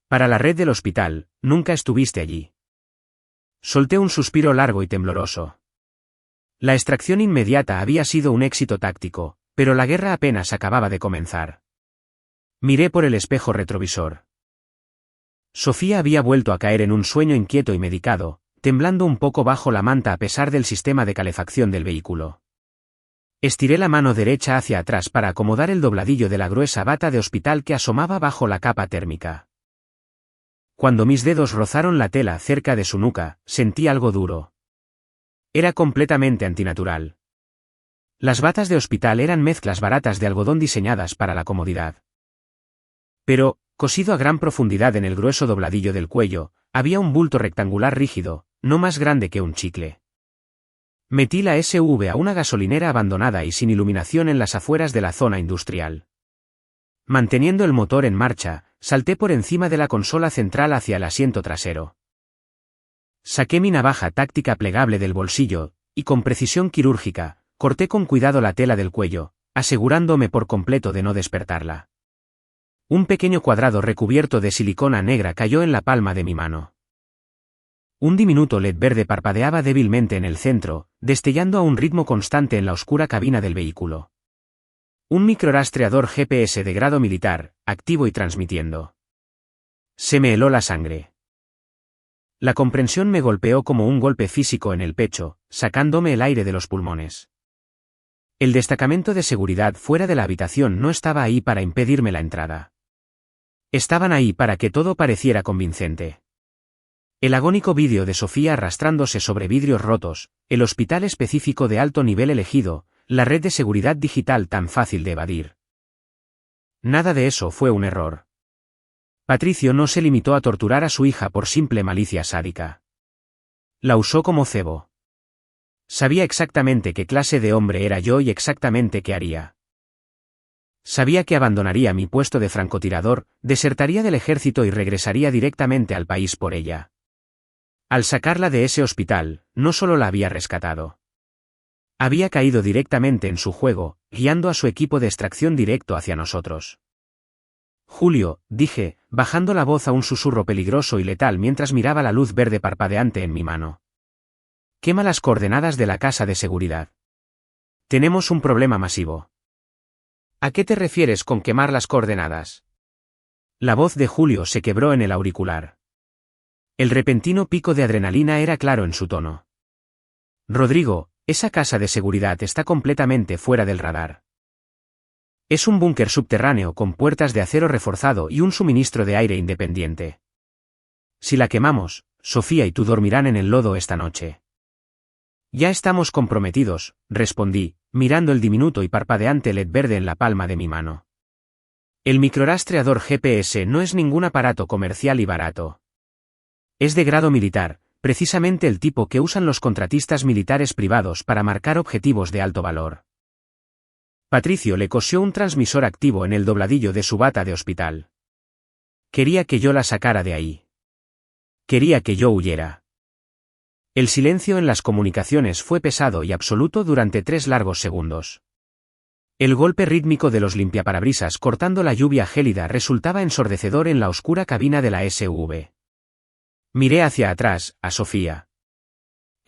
Para la red del hospital, nunca estuviste allí. Solté un suspiro largo y tembloroso. La extracción inmediata había sido un éxito táctico, pero la guerra apenas acababa de comenzar. Miré por el espejo retrovisor. Sofía había vuelto a caer en un sueño inquieto y medicado, temblando un poco bajo la manta a pesar del sistema de calefacción del vehículo. Estiré la mano derecha hacia atrás para acomodar el dobladillo de la gruesa bata de hospital que asomaba bajo la capa térmica. Cuando mis dedos rozaron la tela cerca de su nuca, sentí algo duro. Era completamente antinatural. Las batas de hospital eran mezclas baratas de algodón diseñadas para la comodidad. Pero, cosido a gran profundidad en el grueso dobladillo del cuello, había un bulto rectangular rígido, no más grande que un chicle. Metí la SUV a una gasolinera abandonada y sin iluminación en las afueras de la zona industrial. Manteniendo el motor en marcha, salté por encima de la consola central hacia el asiento trasero. Saqué mi navaja táctica plegable del bolsillo, y con precisión quirúrgica, corté con cuidado la tela del cuello, asegurándome por completo de no despertarla. Un pequeño cuadrado recubierto de silicona negra cayó en la palma de mi mano. Un diminuto LED verde parpadeaba débilmente en el centro, destellando a un ritmo constante en la oscura cabina del vehículo. Un microrastreador GPS de grado militar, activo y transmitiendo. Se me heló la sangre. La comprensión me golpeó como un golpe físico en el pecho, sacándome el aire de los pulmones. El destacamento de seguridad fuera de la habitación no estaba ahí para impedirme la entrada. Estaban ahí para que todo pareciera convincente. El agónico vídeo de Sofía arrastrándose sobre vidrios rotos, el hospital específico de alto nivel elegido, la red de seguridad digital tan fácil de evadir. Nada de eso fue un error. Patricio no se limitó a torturar a su hija por simple malicia sádica. La usó como cebo. Sabía exactamente qué clase de hombre era yo y exactamente qué haría. Sabía que abandonaría mi puesto de francotirador, desertaría del ejército y regresaría directamente al país por ella. Al sacarla de ese hospital, no solo la había rescatado. Había caído directamente en su juego, guiando a su equipo de extracción directo hacia nosotros. Julio, dije, bajando la voz a un susurro peligroso y letal mientras miraba la luz verde parpadeante en mi mano. Quema las coordenadas de la casa de seguridad. Tenemos un problema masivo. ¿A qué te refieres con quemar las coordenadas? La voz de Julio se quebró en el auricular. El repentino pico de adrenalina era claro en su tono. Rodrigo, esa casa de seguridad está completamente fuera del radar. Es un búnker subterráneo con puertas de acero reforzado y un suministro de aire independiente. Si la quemamos, Sofía y tú dormirán en el lodo esta noche. Ya estamos comprometidos, respondí, mirando el diminuto y parpadeante LED verde en la palma de mi mano. El microrastreador GPS no es ningún aparato comercial y barato. Es de grado militar, precisamente el tipo que usan los contratistas militares privados para marcar objetivos de alto valor. Patricio le cosió un transmisor activo en el dobladillo de su bata de hospital. Quería que yo la sacara de ahí. Quería que yo huyera. El silencio en las comunicaciones fue pesado y absoluto durante 3 largos segundos. El golpe rítmico de los limpiaparabrisas cortando la lluvia gélida resultaba ensordecedor en la oscura cabina de la SUV. Miré hacia atrás, a Sofía.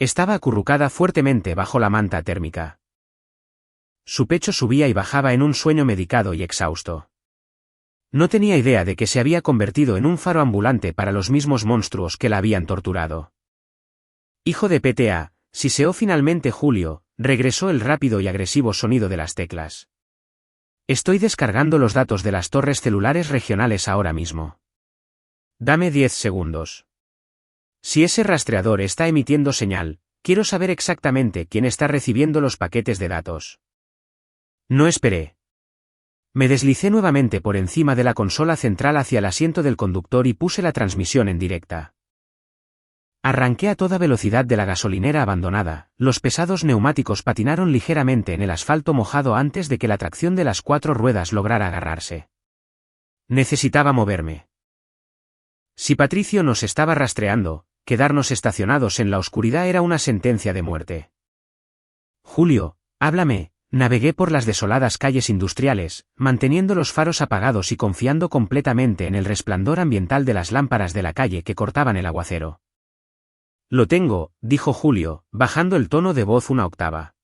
Estaba acurrucada fuertemente bajo la manta térmica. Su pecho subía y bajaba en un sueño medicado y exhausto. No tenía idea de que se había convertido en un faro ambulante para los mismos monstruos que la habían torturado. Hijo de PTA, siseó finalmente Julio, regresó el rápido y agresivo sonido de las teclas. Estoy descargando los datos de las torres celulares regionales ahora mismo. Dame 10 segundos. Si ese rastreador está emitiendo señal, quiero saber exactamente quién está recibiendo los paquetes de datos. No esperé. Me deslicé nuevamente por encima de la consola central hacia el asiento del conductor y puse la transmisión en directa. Arranqué a toda velocidad de la gasolinera abandonada, los pesados neumáticos patinaron ligeramente en el asfalto mojado antes de que la tracción de las 4 ruedas lograra agarrarse. Necesitaba moverme. Si Patricio nos estaba rastreando, quedarnos estacionados en la oscuridad era una sentencia de muerte. Julio, háblame. Navegué por las desoladas calles industriales, manteniendo los faros apagados y confiando completamente en el resplandor ambiental de las lámparas de la calle que cortaban el aguacero. Lo tengo, dijo Julio, bajando el tono de voz una octava.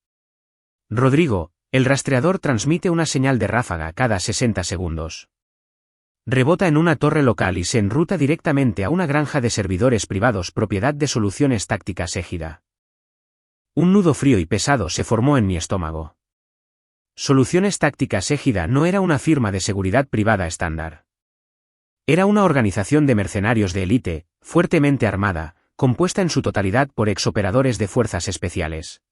Rodrigo, el rastreador transmite una señal de ráfaga cada 60 segundos. Rebota en una torre local y se enruta directamente a una granja de servidores privados propiedad de Soluciones Tácticas Égida. Un nudo frío y pesado se formó en mi estómago. Soluciones Tácticas Égida no era una firma de seguridad privada estándar. Era una organización de mercenarios de élite, fuertemente armada, compuesta en su totalidad por exoperadores de fuerzas especiales.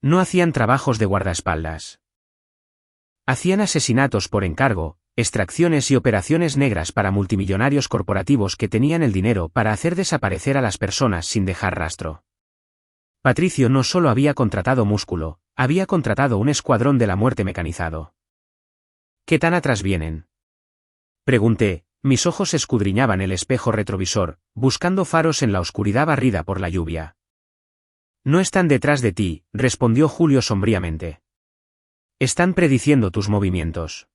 No hacían trabajos de guardaespaldas. Hacían asesinatos por encargo, extracciones y operaciones negras para multimillonarios corporativos que tenían el dinero para hacer desaparecer a las personas sin dejar rastro. Patricio no solo había contratado músculo, había contratado un escuadrón de la muerte mecanizado. ¿Qué tan atrás vienen? Pregunté, mis ojos escudriñaban el espejo retrovisor, buscando faros en la oscuridad barrida por la lluvia. No están detrás de ti, respondió Julio sombríamente. Están prediciendo tus movimientos.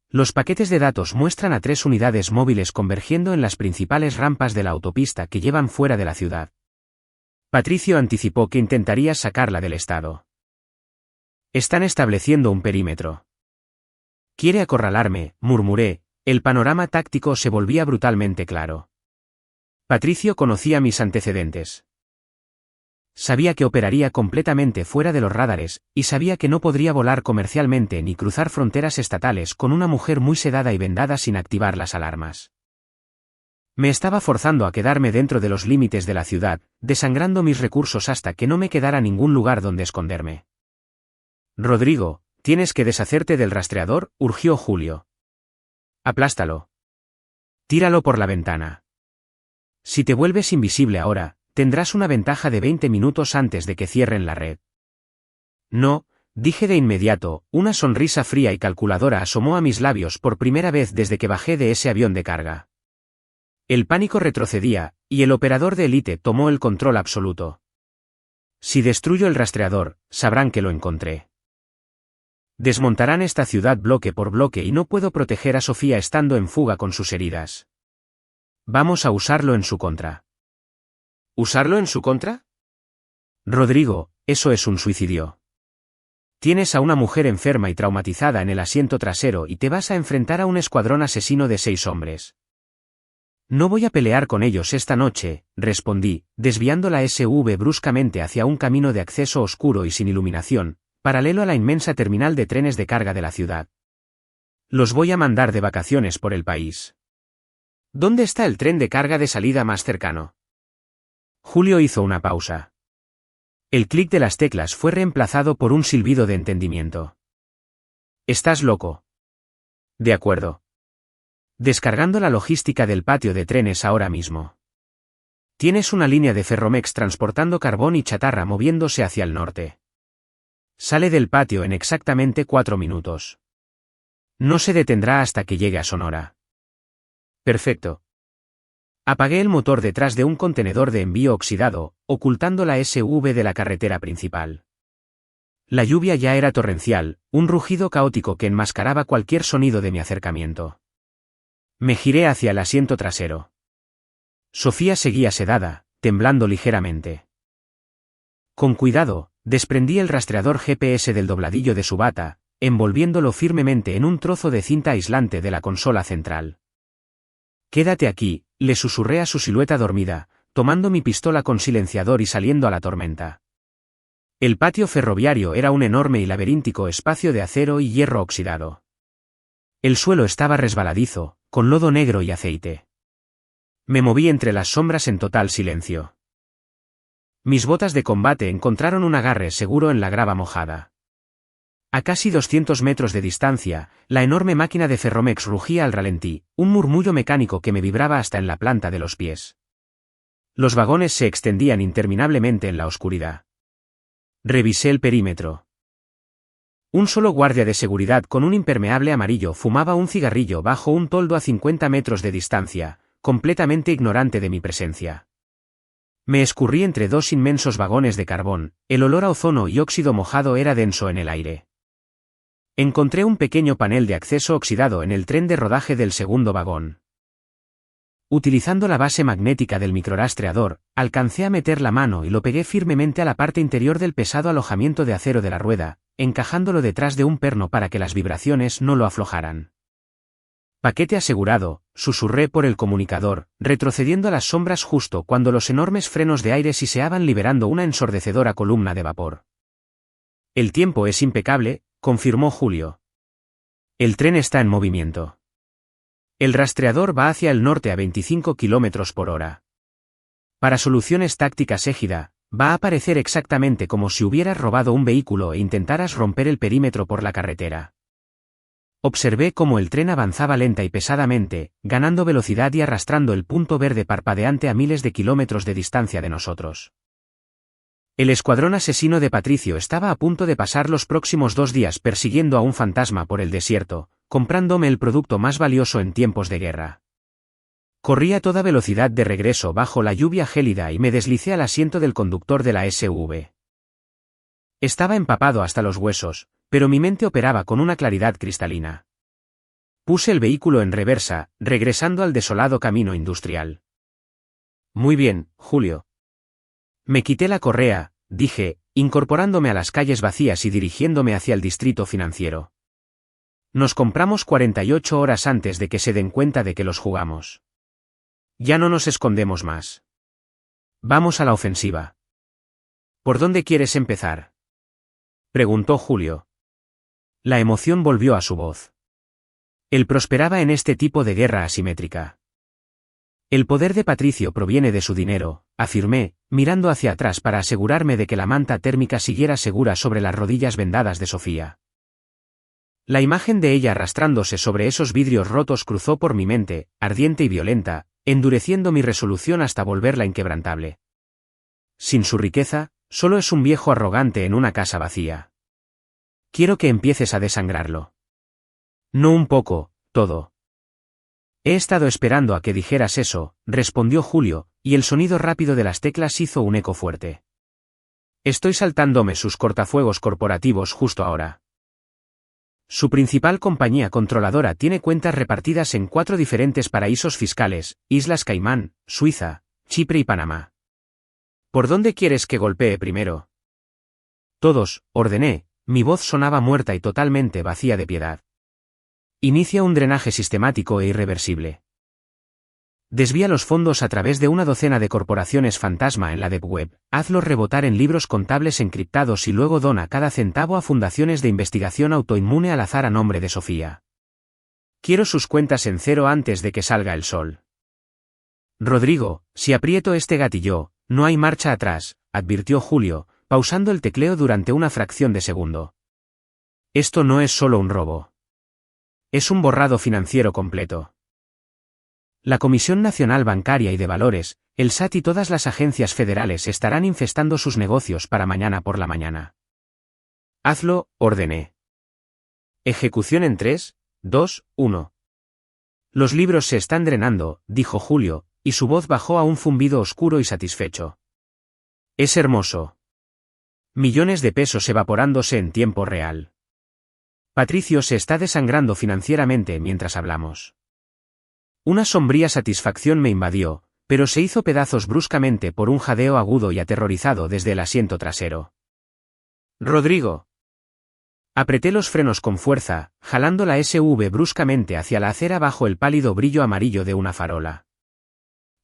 Los paquetes de datos muestran a 3 unidades móviles convergiendo en las principales rampas de la autopista que llevan fuera de la ciudad. Patricio anticipó que intentaría sacarla del estado. Están estableciendo un perímetro. Quiere acorralarme, murmuré, el panorama táctico se volvía brutalmente claro. Patricio conocía mis antecedentes. Sabía que operaría completamente fuera de los radares, y sabía que no podría volar comercialmente ni cruzar fronteras estatales con una mujer muy sedada y vendada sin activar las alarmas. Me estaba forzando a quedarme dentro de los límites de la ciudad, desangrando mis recursos hasta que no me quedara ningún lugar donde esconderme. Rodrigo, tienes que deshacerte del rastreador, urgió Julio. Aplástalo. Tíralo por la ventana. Si te vuelves invisible ahora, tendrás una ventaja de 20 minutos antes de que cierren la red. No, dije de inmediato, una sonrisa fría y calculadora asomó a mis labios por primera vez desde que bajé de ese avión de carga. El pánico retrocedía, y el operador de élite tomó el control absoluto. Si destruyo el rastreador, sabrán que lo encontré. Desmontarán esta ciudad bloque por bloque y no puedo proteger a Sofía estando en fuga con sus heridas. Vamos a usarlo en su contra. ¿Usarlo en su contra? Rodrigo, eso es un suicidio. Tienes a una mujer enferma y traumatizada en el asiento trasero y te vas a enfrentar a un escuadrón asesino de 6 hombres. No voy a pelear con ellos esta noche, respondí, desviando la SUV bruscamente hacia un camino de acceso oscuro y sin iluminación, paralelo a la inmensa terminal de trenes de carga de la ciudad. Los voy a mandar de vacaciones por el país. ¿Dónde está el tren de carga de salida más cercano? Julio hizo una pausa. El clic de las teclas fue reemplazado por un silbido de entendimiento. ¿Estás loco? De acuerdo. Descargando la logística del patio de trenes ahora mismo. Tienes una línea de Ferromex transportando carbón y chatarra moviéndose hacia el norte. Sale del patio en exactamente 4 minutos. No se detendrá hasta que llegue a Sonora. Perfecto. Apagué el motor detrás de un contenedor de envío oxidado, ocultando la SUV de la carretera principal. La lluvia ya era torrencial, un rugido caótico que enmascaraba cualquier sonido de mi acercamiento. Me giré hacia el asiento trasero. Sofía seguía sedada, temblando ligeramente. Con cuidado, desprendí el rastreador GPS del dobladillo de su bata, envolviéndolo firmemente en un trozo de cinta aislante de la consola central. Quédate aquí, le susurré a su silueta dormida, tomando mi pistola con silenciador y saliendo a la tormenta. El patio ferroviario era un enorme y laberíntico espacio de acero y hierro oxidado. El suelo estaba resbaladizo, con lodo negro y aceite. Me moví entre las sombras en total silencio. Mis botas de combate encontraron un agarre seguro en la grava mojada. A casi 200 metros de distancia, la enorme máquina de Ferromex rugía al ralentí, un murmullo mecánico que me vibraba hasta en la planta de los pies. Los vagones se extendían interminablemente en la oscuridad. Revisé el perímetro. Un solo guardia de seguridad con un impermeable amarillo fumaba un cigarrillo bajo un toldo a 50 metros de distancia, completamente ignorante de mi presencia. Me escurrí entre dos inmensos vagones de carbón, el olor a ozono y óxido mojado era denso en el aire. Encontré un pequeño panel de acceso oxidado en el tren de rodaje del segundo vagón. Utilizando la base magnética del microrastreador, alcancé a meter la mano y lo pegué firmemente a la parte interior del pesado alojamiento de acero de la rueda, encajándolo detrás de un perno para que las vibraciones no lo aflojaran. Paquete asegurado, susurré por el comunicador, retrocediendo a las sombras justo cuando los enormes frenos de aire siseaban liberando una ensordecedora columna de vapor. El tiempo es impecable, confirmó Julio. El tren está en movimiento. El rastreador va hacia el norte a 25 km por hora. Para soluciones tácticas Égida, va a aparecer exactamente como si hubieras robado un vehículo e intentaras romper el perímetro por la carretera. Observé cómo el tren avanzaba lenta y pesadamente, ganando velocidad y arrastrando el punto verde parpadeante a miles de kilómetros de distancia de nosotros. El escuadrón asesino de Patricio estaba a punto de pasar los próximos 2 días persiguiendo a un fantasma por el desierto, comprándome el producto más valioso en tiempos de guerra. Corrí a toda velocidad de regreso bajo la lluvia gélida y me deslicé al asiento del conductor de la SUV. Estaba empapado hasta los huesos, pero mi mente operaba con una claridad cristalina. Puse el vehículo en reversa, regresando al desolado camino industrial. Muy bien, Julio. Me quité la correa, dije, incorporándome a las calles vacías y dirigiéndome hacia el distrito financiero. Nos compramos 48 horas antes de que se den cuenta de que los jugamos. Ya no nos escondemos más. Vamos a la ofensiva. ¿Por dónde quieres empezar?, preguntó Julio. La emoción volvió a su voz. Él prosperaba en este tipo de guerra asimétrica. El poder de Patricio proviene de su dinero, afirmé, mirando hacia atrás para asegurarme de que la manta térmica siguiera segura sobre las rodillas vendadas de Sofía. La imagen de ella arrastrándose sobre esos vidrios rotos cruzó por mi mente, ardiente y violenta, endureciendo mi resolución hasta volverla inquebrantable. Sin su riqueza, solo es un viejo arrogante en una casa vacía. Quiero que empieces a desangrarlo. No un poco, todo. He estado esperando a que dijeras eso, respondió Julio, y el sonido rápido de las teclas hizo un eco fuerte. Estoy saltándome sus cortafuegos corporativos justo ahora. Su principal compañía controladora tiene cuentas repartidas en 4 diferentes paraísos fiscales, Islas Caimán, Suiza, Chipre y Panamá. ¿Por dónde quieres que golpee primero? Todos, ordené, mi voz sonaba muerta y totalmente vacía de piedad. Inicia un drenaje sistemático e irreversible. Desvía los fondos a través de una docena de corporaciones fantasma en la Deep Web, hazlos rebotar en libros contables encriptados y luego dona cada centavo a fundaciones de investigación autoinmune al azar a nombre de Sofía. Quiero sus cuentas en cero antes de que salga el sol. Rodrigo, si aprieto este gatillo, no hay marcha atrás, advirtió Julio, pausando el tecleo durante una fracción de segundo. Esto no es solo un robo. Es un borrado financiero completo. La Comisión Nacional Bancaria y de Valores, el SAT y todas las agencias federales estarán infestando sus negocios para mañana por la mañana. Hazlo, ordené. Ejecución en 3, 2, 1. Los libros se están drenando, dijo Julio, y su voz bajó a un zumbido oscuro y satisfecho. Es hermoso. Millones de pesos evaporándose en tiempo real. Patricio se está desangrando financieramente mientras hablamos. Una sombría satisfacción me invadió, pero se hizo pedazos bruscamente por un jadeo agudo y aterrorizado desde el asiento trasero. Rodrigo. Apreté los frenos con fuerza, jalando la SUV bruscamente hacia la acera bajo el pálido brillo amarillo de una farola.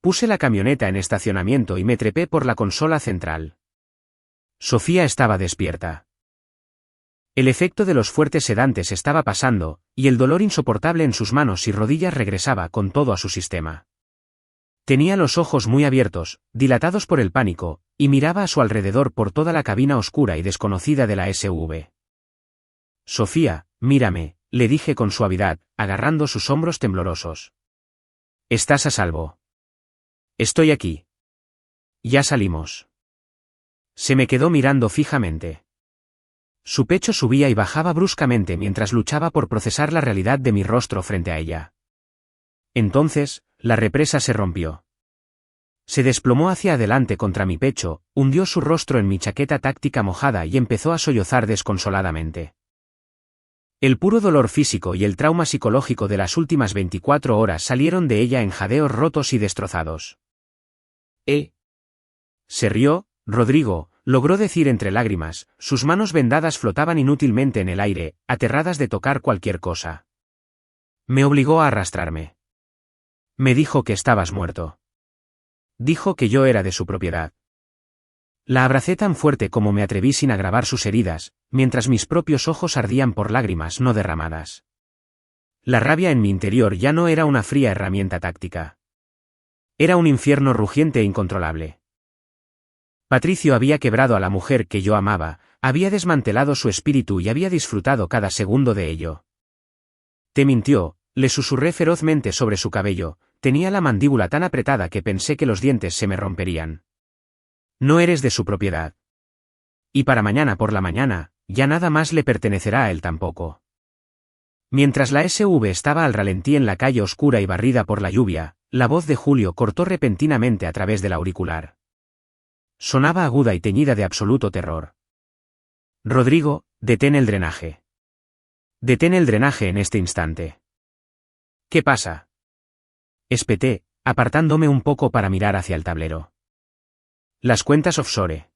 Puse la camioneta en estacionamiento y me trepé por la consola central. Sofía estaba despierta. El efecto de los fuertes sedantes estaba pasando, y el dolor insoportable en sus manos y rodillas regresaba con todo a su sistema. Tenía los ojos muy abiertos, dilatados por el pánico, y miraba a su alrededor por toda la cabina oscura y desconocida de la SUV. Sofía, mírame, le dije con suavidad, agarrando sus hombros temblorosos. Estás a salvo. Estoy aquí. Ya salimos. Se me quedó mirando fijamente. Su pecho subía y bajaba bruscamente mientras luchaba por procesar la realidad de mi rostro frente a ella. Entonces, la represa se rompió. Se desplomó hacia adelante contra mi pecho, hundió su rostro en mi chaqueta táctica mojada y empezó a sollozar desconsoladamente. El puro dolor físico y el trauma psicológico de las últimas 24 horas salieron de ella en jadeos rotos y destrozados. Se rió, Rodrigo, logró decir entre lágrimas, sus manos vendadas flotaban inútilmente en el aire, aterradas de tocar cualquier cosa. Me obligó a arrastrarme. Me dijo que estabas muerto. Dijo que yo era de su propiedad. La abracé tan fuerte como me atreví sin agravar sus heridas, mientras mis propios ojos ardían por lágrimas no derramadas. La rabia en mi interior ya no era una fría herramienta táctica. Era un infierno rugiente e incontrolable. Patricio había quebrado a la mujer que yo amaba, había desmantelado su espíritu y había disfrutado cada segundo de ello. Te mintió, le susurré ferozmente sobre su cabello, tenía la mandíbula tan apretada que pensé que los dientes se me romperían. No eres de su propiedad. Y para mañana por la mañana, ya nada más le pertenecerá a él tampoco. Mientras la SV estaba al ralentí en la calle oscura y barrida por la lluvia, la voz de Julio cortó repentinamente a través del auricular. Sonaba aguda y teñida de absoluto terror. Rodrigo, detén el drenaje. Detén el drenaje en este instante. ¿Qué pasa? Espeté, apartándome un poco para mirar hacia el tablero. Las cuentas offshore.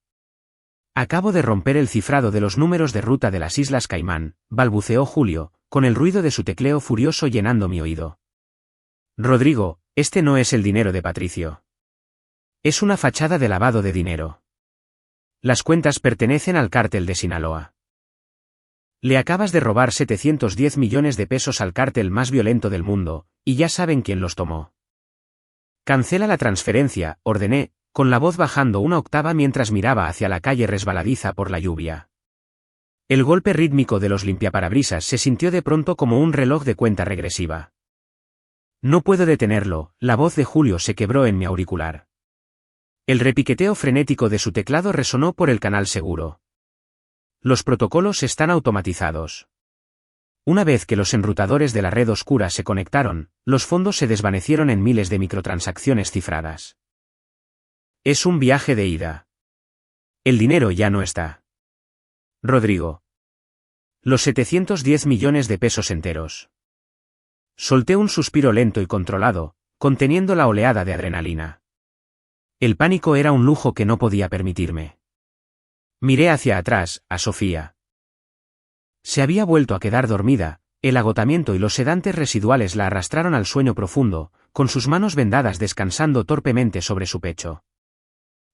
Acabo de romper el cifrado de los números de ruta de las Islas Caimán, balbuceó Julio, con el ruido de su tecleo furioso llenando mi oído. Rodrigo, este no es el dinero de Patricio. Es una fachada de lavado de dinero. Las cuentas pertenecen al cártel de Sinaloa. Le acabas de robar 710 millones de pesos al cártel más violento del mundo, y ya saben quién los tomó. Cancela la transferencia, ordené, con la voz bajando una octava mientras miraba hacia la calle resbaladiza por la lluvia. El golpe rítmico de los limpiaparabrisas se sintió de pronto como un reloj de cuenta regresiva. No puedo detenerlo, la voz de Julio se quebró en mi auricular. El repiqueteo frenético de su teclado resonó por el canal seguro. Los protocolos están automatizados. Una vez que los enrutadores de la red oscura se conectaron, los fondos se desvanecieron en miles de microtransacciones cifradas. Es un viaje de ida. El dinero ya no está. Rodrigo. Los 710 millones de pesos enteros. Solté un suspiro lento y controlado, conteniendo la oleada de adrenalina. El pánico era un lujo que no podía permitirme. Miré hacia atrás, a Sofía. Se había vuelto a quedar dormida, el agotamiento y los sedantes residuales la arrastraron al sueño profundo, con sus manos vendadas descansando torpemente sobre su pecho.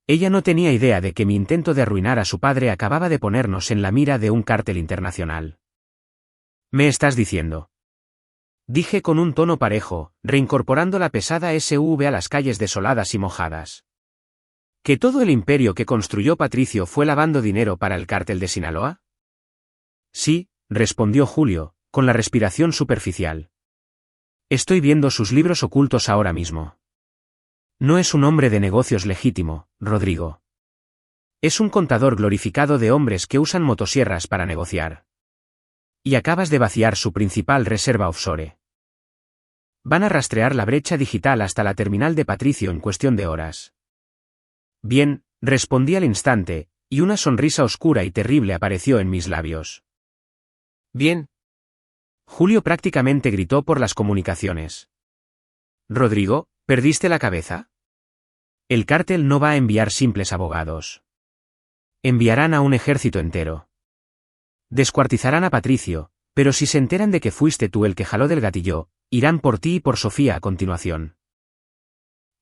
Ella no tenía idea de que mi intento de arruinar a su padre acababa de ponernos en la mira de un cártel internacional. ¿Me estás diciendo? Dije con un tono parejo, reincorporando la pesada SV a las calles desoladas y mojadas. ¿Que todo el imperio que construyó Patricio fue lavando dinero para el cártel de Sinaloa? Sí, respondió Julio, con la respiración superficial. Estoy viendo sus libros ocultos ahora mismo. No es un hombre de negocios legítimo, Rodrigo. Es un contador glorificado de hombres que usan motosierras para negociar. Y acabas de vaciar su principal reserva offshore. Van a rastrear la brecha digital hasta la terminal de Patricio en cuestión de horas. Bien, respondí al instante, y una sonrisa oscura y terrible apareció en mis labios. Bien. Julio prácticamente gritó por las comunicaciones. Rodrigo, ¿perdiste la cabeza? El cártel no va a enviar simples abogados. Enviarán a un ejército entero. Descuartizarán a Patricio, pero si se enteran de que fuiste tú el que jaló del gatillo, irán por ti y por Sofía a continuación.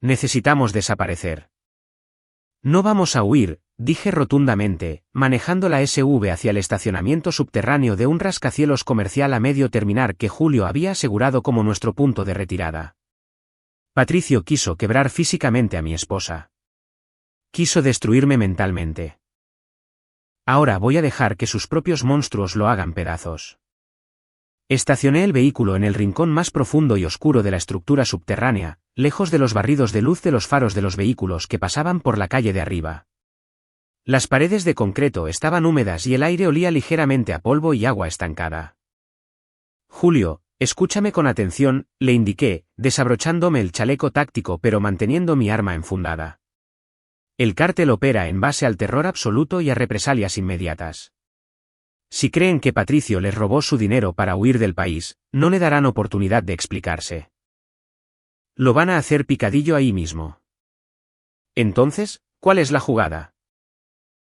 Necesitamos desaparecer. No vamos a huir, dije rotundamente, manejando la SV hacia el estacionamiento subterráneo de un rascacielos comercial a medio terminar que Julio había asegurado como nuestro punto de retirada. Patricio quiso quebrar físicamente a mi esposa. Quiso destruirme mentalmente. Ahora voy a dejar que sus propios monstruos lo hagan pedazos. Estacioné el vehículo en el rincón más profundo y oscuro de la estructura subterránea, lejos de los barridos de luz de los faros de los vehículos que pasaban por la calle de arriba. Las paredes de concreto estaban húmedas y el aire olía ligeramente a polvo y agua estancada. Julio, escúchame con atención, le indiqué, desabrochándome el chaleco táctico pero manteniendo mi arma enfundada. El cártel opera en base al terror absoluto y a represalias inmediatas. Si creen que Patricio les robó su dinero para huir del país, no le darán oportunidad de explicarse. Lo van a hacer picadillo ahí mismo. Entonces, ¿cuál es la jugada?,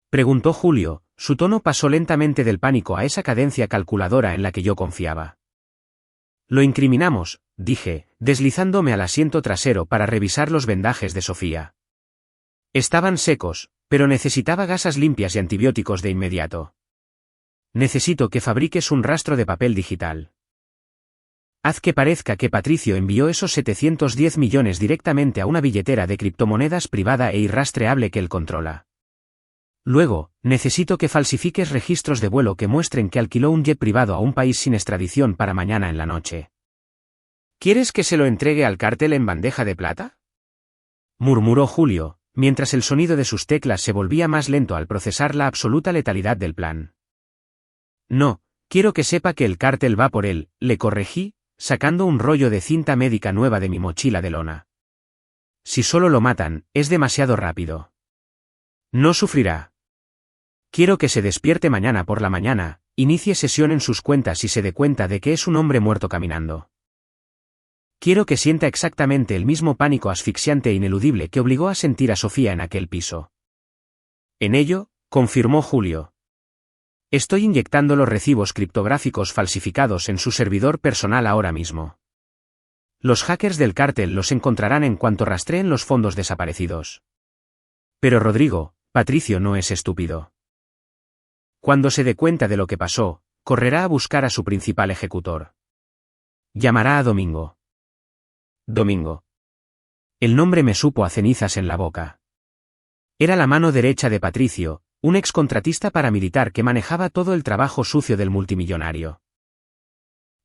preguntó Julio. Su tono pasó lentamente del pánico a esa cadencia calculadora en la que yo confiaba. Lo incriminamos, dije, deslizándome al asiento trasero para revisar los vendajes de Sofía. Estaban secos, pero necesitaba gasas limpias y antibióticos de inmediato. Necesito que fabriques un rastro de papel digital. Haz que parezca que Patricio envió esos 710 millones directamente a una billetera de criptomonedas privada e irrastreable que él controla. Luego, necesito que falsifiques registros de vuelo que muestren que alquiló un jet privado a un país sin extradición para mañana en la noche. ¿Quieres que se lo entregue al cártel en bandeja de plata?, murmuró Julio, mientras el sonido de sus teclas se volvía más lento al procesar la absoluta letalidad del plan. No, quiero que sepa que el cártel va por él, le corregí, sacando un rollo de cinta médica nueva de mi mochila de lona. Si solo lo matan, es demasiado rápido. No sufrirá. Quiero que se despierte mañana por la mañana, inicie sesión en sus cuentas y se dé cuenta de que es un hombre muerto caminando. Quiero que sienta exactamente el mismo pánico asfixiante e ineludible que obligó a sentir a Sofía en aquel piso. En ello, confirmó Julio. Estoy inyectando los recibos criptográficos falsificados en su servidor personal ahora mismo. Los hackers del cártel los encontrarán en cuanto rastreen los fondos desaparecidos. Pero Rodrigo, Patricio no es estúpido. Cuando se dé cuenta de lo que pasó, correrá a buscar a su principal ejecutor. Llamará a Domingo. Domingo. El nombre me supo a cenizas en la boca. Era la mano derecha de Patricio, un excontratista paramilitar que manejaba todo el trabajo sucio del multimillonario.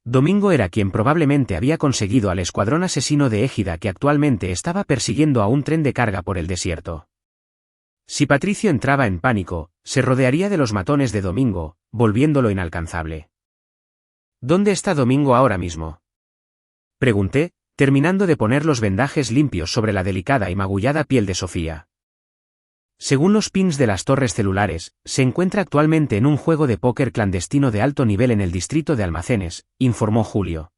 Domingo era quien probablemente había conseguido al escuadrón asesino de Égida que actualmente estaba persiguiendo a un tren de carga por el desierto. Si Patricio entraba en pánico, se rodearía de los matones de Domingo, volviéndolo inalcanzable. ¿Dónde está Domingo ahora mismo?, pregunté, terminando de poner los vendajes limpios sobre la delicada y magullada piel de Sofía. Según los pins de las torres celulares, se encuentra actualmente en un juego de póker clandestino de alto nivel en el distrito de Almacenes, informó Julio.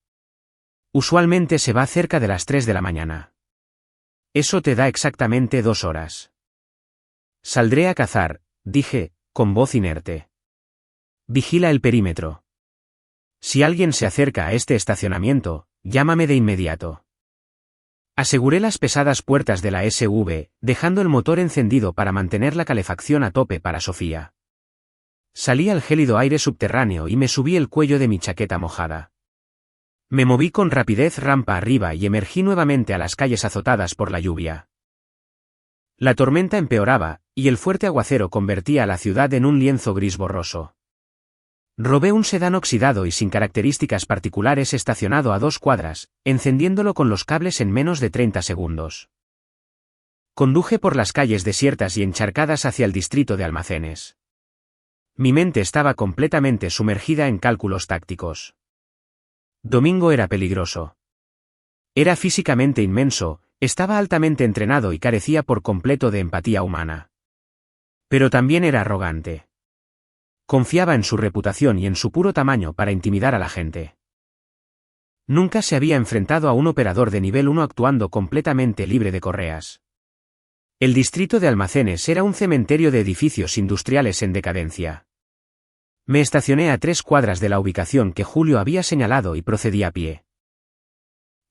Usualmente se va cerca de las 3 de la mañana. Eso te da exactamente 2 horas. Saldré a cazar, dije, con voz inerte. Vigila el perímetro. Si alguien se acerca a este estacionamiento, llámame de inmediato. Aseguré las pesadas puertas de la SUV, dejando el motor encendido para mantener la calefacción a tope para Sofía. Salí al gélido aire subterráneo y me subí el cuello de mi chaqueta mojada. Me moví con rapidez rampa arriba y emergí nuevamente a las calles azotadas por la lluvia. La tormenta empeoraba, y el fuerte aguacero convertía a la ciudad en un lienzo gris borroso. Robé un sedán oxidado y sin características particulares estacionado a 2 cuadras, encendiéndolo con los cables en menos de 30 segundos. Conduje por las calles desiertas y encharcadas hacia el distrito de Almacenes. Mi mente estaba completamente sumergida en cálculos tácticos. Domingo era peligroso. Era físicamente inmenso, estaba altamente entrenado y carecía por completo de empatía humana. Pero también era arrogante. Confiaba en su reputación y en su puro tamaño para intimidar a la gente. Nunca se había enfrentado a un operador de nivel 1 actuando completamente libre de correas. El distrito de Almacenes era un cementerio de edificios industriales en decadencia. Me estacioné a 3 cuadras de la ubicación que Julio había señalado y procedí a pie.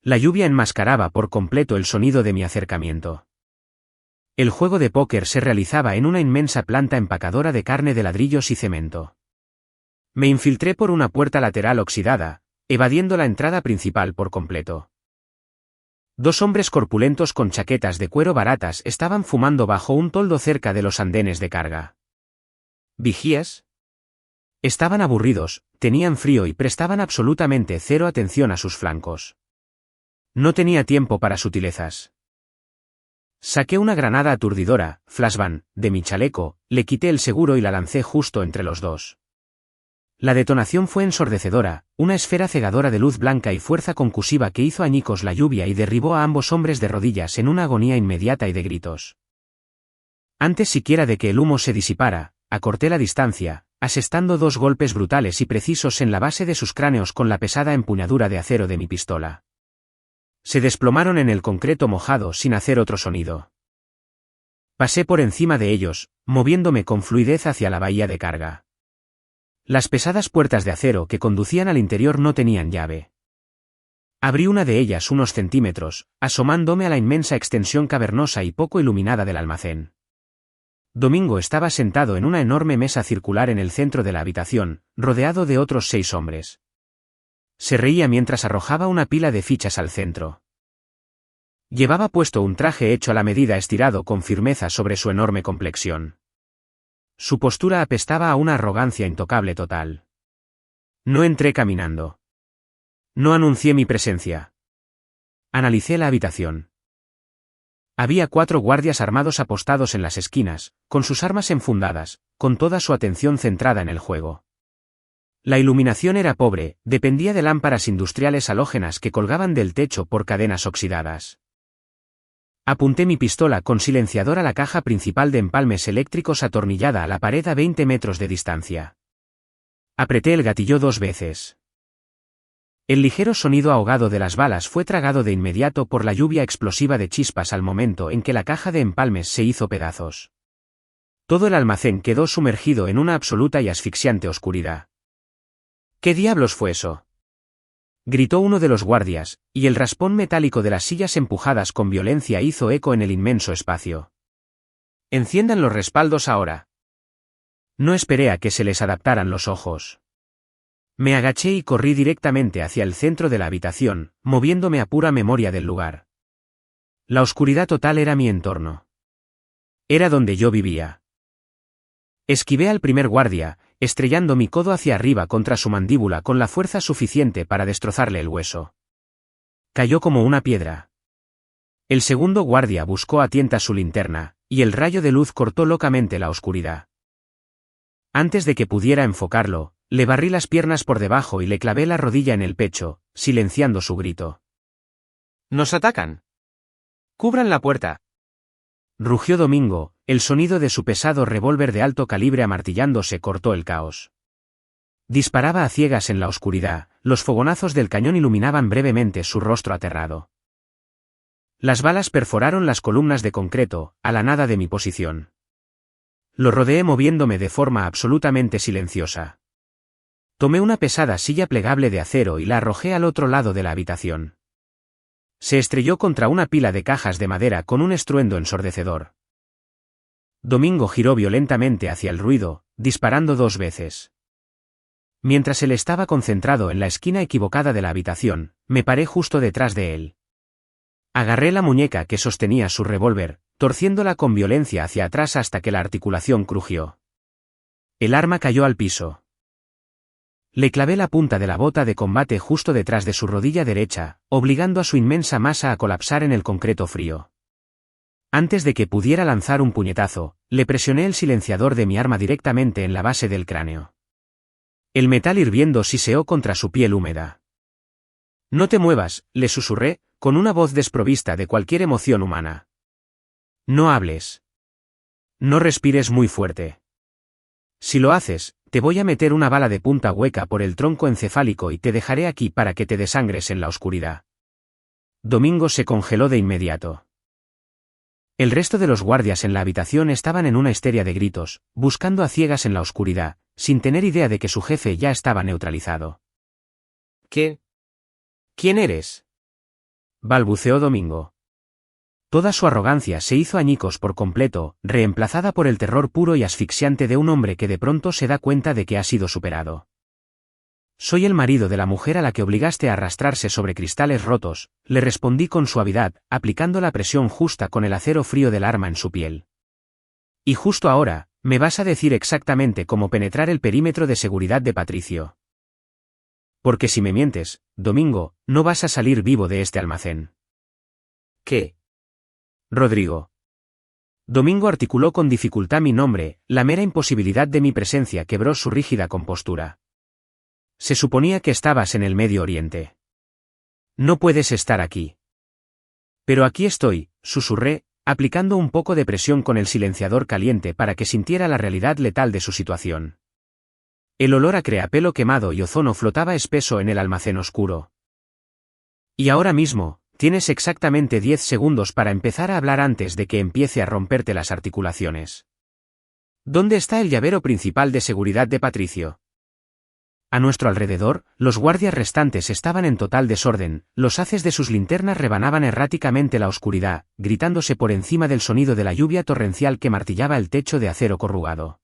La lluvia enmascaraba por completo el sonido de mi acercamiento. El juego de póker se realizaba en una inmensa planta empacadora de carne de ladrillos y cemento. Me infiltré por una puerta lateral oxidada, evadiendo la entrada principal por completo. 2 hombres corpulentos con chaquetas de cuero baratas estaban fumando bajo un toldo cerca de los andenes de carga. ¿Vigías?, Estaban aburridos, tenían frío y prestaban absolutamente cero atención a sus flancos. No tenía tiempo para sutilezas. Saqué una granada aturdidora, flashbang, de mi chaleco, le quité el seguro y la lancé justo entre los dos. La detonación fue ensordecedora, una esfera cegadora de luz blanca y fuerza concusiva que hizo añicos la lluvia y derribó a ambos hombres de rodillas en una agonía inmediata y de gritos. Antes siquiera de que el humo se disipara, acorté la distancia, asestando 2 golpes brutales y precisos en la base de sus cráneos con la pesada empuñadura de acero de mi pistola. Se desplomaron en el concreto mojado sin hacer otro sonido. Pasé por encima de ellos, moviéndome con fluidez hacia la bahía de carga. Las pesadas puertas de acero que conducían al interior no tenían llave. Abrí una de ellas unos centímetros, asomándome a la inmensa extensión cavernosa y poco iluminada del almacén. Domingo estaba sentado en una enorme mesa circular en el centro de la habitación, rodeado de otros 6 hombres. Se reía mientras arrojaba una pila de fichas al centro. Llevaba puesto un traje hecho a la medida estirado con firmeza sobre su enorme complexión. Su postura apestaba a una arrogancia intocable total. No entré caminando. No anuncié mi presencia. Analicé la habitación. Había 4 guardias armados apostados en las esquinas, con sus armas enfundadas, con toda su atención centrada en el juego. La iluminación era pobre, dependía de lámparas industriales halógenas que colgaban del techo por cadenas oxidadas. Apunté mi pistola con silenciador a la caja principal de empalmes eléctricos atornillada a la pared a 20 metros de distancia. Apreté el gatillo 2 veces. El ligero sonido ahogado de las balas fue tragado de inmediato por la lluvia explosiva de chispas al momento en que la caja de empalmes se hizo pedazos. Todo el almacén quedó sumergido en una absoluta y asfixiante oscuridad. ¿Qué diablos fue eso?, gritó uno de los guardias, y el raspón metálico de las sillas empujadas con violencia hizo eco en el inmenso espacio. Enciendan los respaldos ahora. No esperé a que se les adaptaran los ojos. Me agaché y corrí directamente hacia el centro de la habitación, moviéndome a pura memoria del lugar. La oscuridad total era mi entorno. Era donde yo vivía. Esquivé al primer guardia, estrellando mi codo hacia arriba contra su mandíbula con la fuerza suficiente para destrozarle el hueso. Cayó como una piedra. El segundo guardia buscó a tientas su linterna, y el rayo de luz cortó locamente la oscuridad. Antes de que pudiera enfocarlo, le barrí las piernas por debajo y le clavé la rodilla en el pecho, silenciando su grito. ¡Nos atacan! ¡Cubran la puerta! Rugió Domingo, el sonido de su pesado revólver de alto calibre amartillándose cortó el caos. Disparaba a ciegas en la oscuridad, los fogonazos del cañón iluminaban brevemente su rostro aterrado. Las balas perforaron las columnas de concreto, a la nada de mi posición. Lo rodeé moviéndome de forma absolutamente silenciosa. Tomé una pesada silla plegable de acero y la arrojé al otro lado de la habitación. Se estrelló contra una pila de cajas de madera con un estruendo ensordecedor. Domingo giró violentamente hacia el ruido, disparando 2 veces. Mientras él estaba concentrado en la esquina equivocada de la habitación, me paré justo detrás de él. Agarré la muñeca que sostenía su revólver, torciéndola con violencia hacia atrás hasta que la articulación crujió. El arma cayó al piso. Le clavé la punta de la bota de combate justo detrás de su rodilla derecha, obligando a su inmensa masa a colapsar en el concreto frío. Antes de que pudiera lanzar un puñetazo, le presioné el silenciador de mi arma directamente en la base del cráneo. El metal hirviendo siseó contra su piel húmeda. «No te muevas», le susurré, con una voz desprovista de cualquier emoción humana. «No hables. No respires muy fuerte. Si lo haces, te voy a meter una bala de punta hueca por el tronco encefálico y te dejaré aquí para que te desangres en la oscuridad». Domingo se congeló de inmediato. El resto de los guardias en la habitación estaban en una histeria de gritos, buscando a ciegas en la oscuridad, sin tener idea de que su jefe ya estaba neutralizado. «¿Qué? ¿Quién eres?», balbuceó Domingo. Toda su arrogancia se hizo añicos por completo, reemplazada por el terror puro y asfixiante de un hombre que de pronto se da cuenta de que ha sido superado. «Soy el marido de la mujer a la que obligaste a arrastrarse sobre cristales rotos», le respondí con suavidad, aplicando la presión justa con el acero frío del arma en su piel. «Y justo ahora, Me vas a decir exactamente cómo penetrar el perímetro de seguridad de Patricio. Porque si me mientes, Domingo, no vas a salir vivo de este almacén. ¿Qué? Rodrigo. Domingo articuló con dificultad mi nombre, la mera imposibilidad de mi presencia quebró su rígida compostura. Se suponía que estabas en el Medio Oriente. No puedes estar aquí. Pero aquí estoy, susurré, aplicando un poco de presión con el silenciador caliente para que sintiera la realidad letal de su situación. El olor a creapelo quemado y ozono flotaba espeso en el almacén oscuro. Y ahora mismo, tienes exactamente 10 segundos para empezar a hablar antes de que empiece a romperte las articulaciones. ¿Dónde está el llavero principal de seguridad de Patricio? A nuestro alrededor, los guardias restantes estaban en total desorden, los haces de sus linternas rebanaban erráticamente la oscuridad, gritándose por encima del sonido de la lluvia torrencial que martillaba el techo de acero corrugado.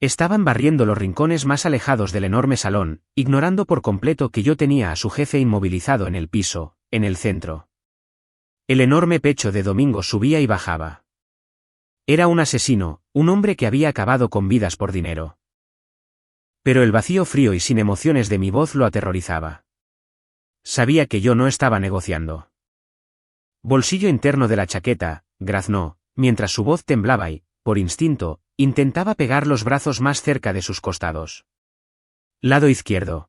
Estaban barriendo los rincones más alejados del enorme salón, ignorando por completo que yo tenía a su jefe inmovilizado en el piso, en el centro. El enorme pecho de Domingo subía y bajaba. Era un asesino, un hombre que había acabado con vidas por dinero. Pero el vacío frío y sin emociones de mi voz lo aterrorizaba. Sabía que yo no estaba negociando. Bolsillo interno de la chaqueta, graznó, mientras su voz temblaba y, por instinto, intentaba pegar los brazos más cerca de sus costados. Lado izquierdo.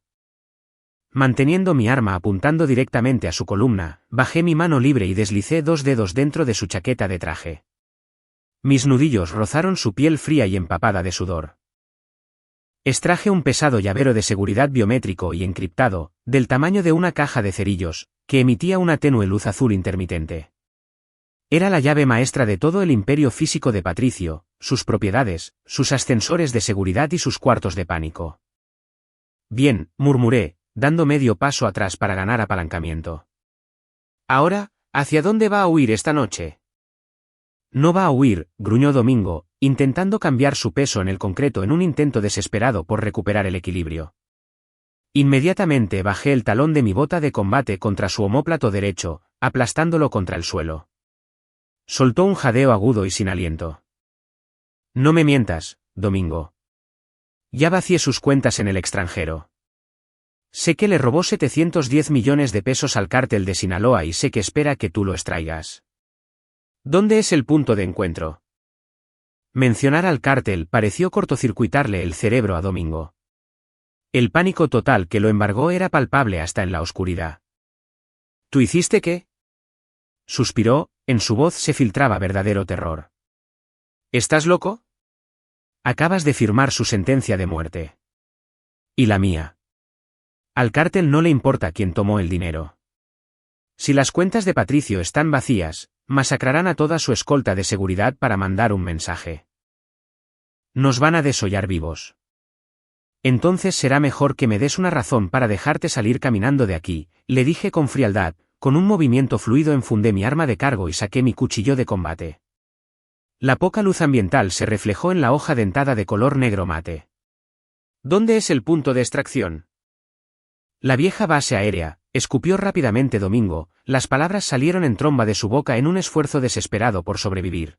Manteniendo mi arma apuntando directamente a su columna, bajé mi mano libre y deslicé 2 dedos dentro de su chaqueta de traje. Mis nudillos rozaron su piel fría y empapada de sudor. Extraje un pesado llavero de seguridad biométrico y encriptado, del tamaño de una caja de cerillos, que emitía una tenue luz azul intermitente. Era la llave maestra de todo el imperio físico de Patricio, sus propiedades, sus ascensores de seguridad y sus cuartos de pánico. Bien, murmuré, dando medio paso atrás para ganar apalancamiento. Ahora, ¿hacia dónde va a huir esta noche? No va a huir, gruñó Domingo, intentando cambiar su peso en el concreto en un intento desesperado por recuperar el equilibrio. Inmediatamente bajé el talón de mi bota de combate contra su omóplato derecho, aplastándolo contra el suelo. Soltó un jadeo agudo y sin aliento. No me mientas, Domingo. Ya vacié sus cuentas en el extranjero. Sé que le robó 710 millones de pesos al cártel de Sinaloa y sé que espera que tú lo extraigas. ¿Dónde es el punto de encuentro? Mencionar al cártel pareció cortocircuitarle el cerebro a Domingo. El pánico total que lo embargó era palpable hasta en la oscuridad. ¿Tú hiciste qué? Suspiró, en su voz se filtraba verdadero terror. ¿Estás loco? Acabas de firmar su sentencia de muerte. ¿Y la mía? Al cártel no le importa quién tomó el dinero. Si las cuentas de Patricio están vacías, masacrarán a toda su escolta de seguridad para mandar un mensaje. Nos van a desollar vivos. Entonces será mejor que me des una razón para dejarte salir caminando de aquí, le dije con frialdad, con un movimiento fluido enfundé mi arma de cargo y saqué mi cuchillo de combate. La poca luz ambiental se reflejó en la hoja dentada de color negro mate. ¿Dónde es el punto de extracción? La vieja base aérea, escupió rápidamente Domingo, las palabras salieron en tromba de su boca en un esfuerzo desesperado por sobrevivir.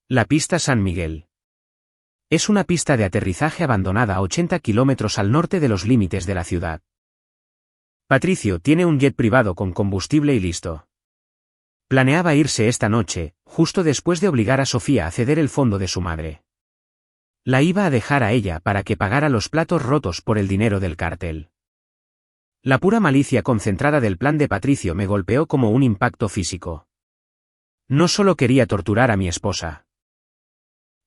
La pista San Miguel. Es una pista de aterrizaje abandonada a 80 kilómetros al norte de los límites de la ciudad. Patricio tiene un jet privado con combustible y listo. Planeaba irse esta noche, justo después de obligar a Sofía a ceder el fondo de su madre. La iba a dejar a ella para que pagara los platos rotos por el dinero del cártel. La pura malicia concentrada del plan de Patricio me golpeó como un impacto físico. No solo quería torturar a mi esposa.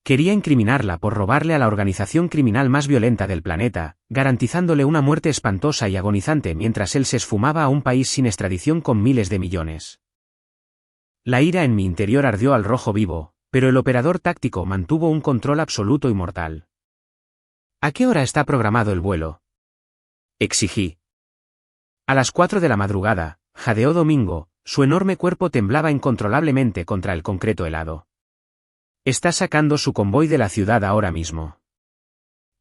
Quería incriminarla por robarle a la organización criminal más violenta del planeta, garantizándole una muerte espantosa y agonizante mientras él se esfumaba a un país sin extradición con miles de millones. La ira en mi interior ardió al rojo vivo, pero el operador táctico mantuvo un control absoluto y mortal. ¿A qué hora está programado el vuelo? Exigí. A las 4 de la madrugada, jadeó Domingo, su enorme cuerpo temblaba incontrolablemente contra el concreto helado. Está sacando su convoy de la ciudad ahora mismo.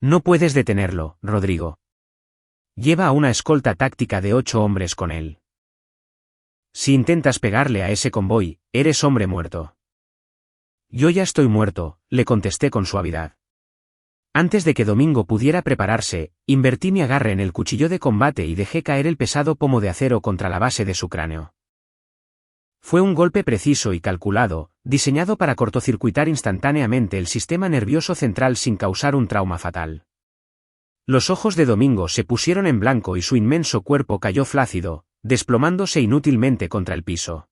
No puedes detenerlo, Rodrigo. Lleva a una escolta táctica de 8 hombres con él. Si intentas pegarle a ese convoy, eres hombre muerto. Yo ya estoy muerto, le contesté con suavidad. Antes de que Domingo pudiera prepararse, invertí mi agarre en el cuchillo de combate y dejé caer el pesado pomo de acero contra la base de su cráneo. Fue un golpe preciso y calculado, diseñado para cortocircuitar instantáneamente el sistema nervioso central sin causar un trauma fatal. Los ojos de Domingo se pusieron en blanco y su inmenso cuerpo cayó flácido, desplomándose inútilmente contra el piso.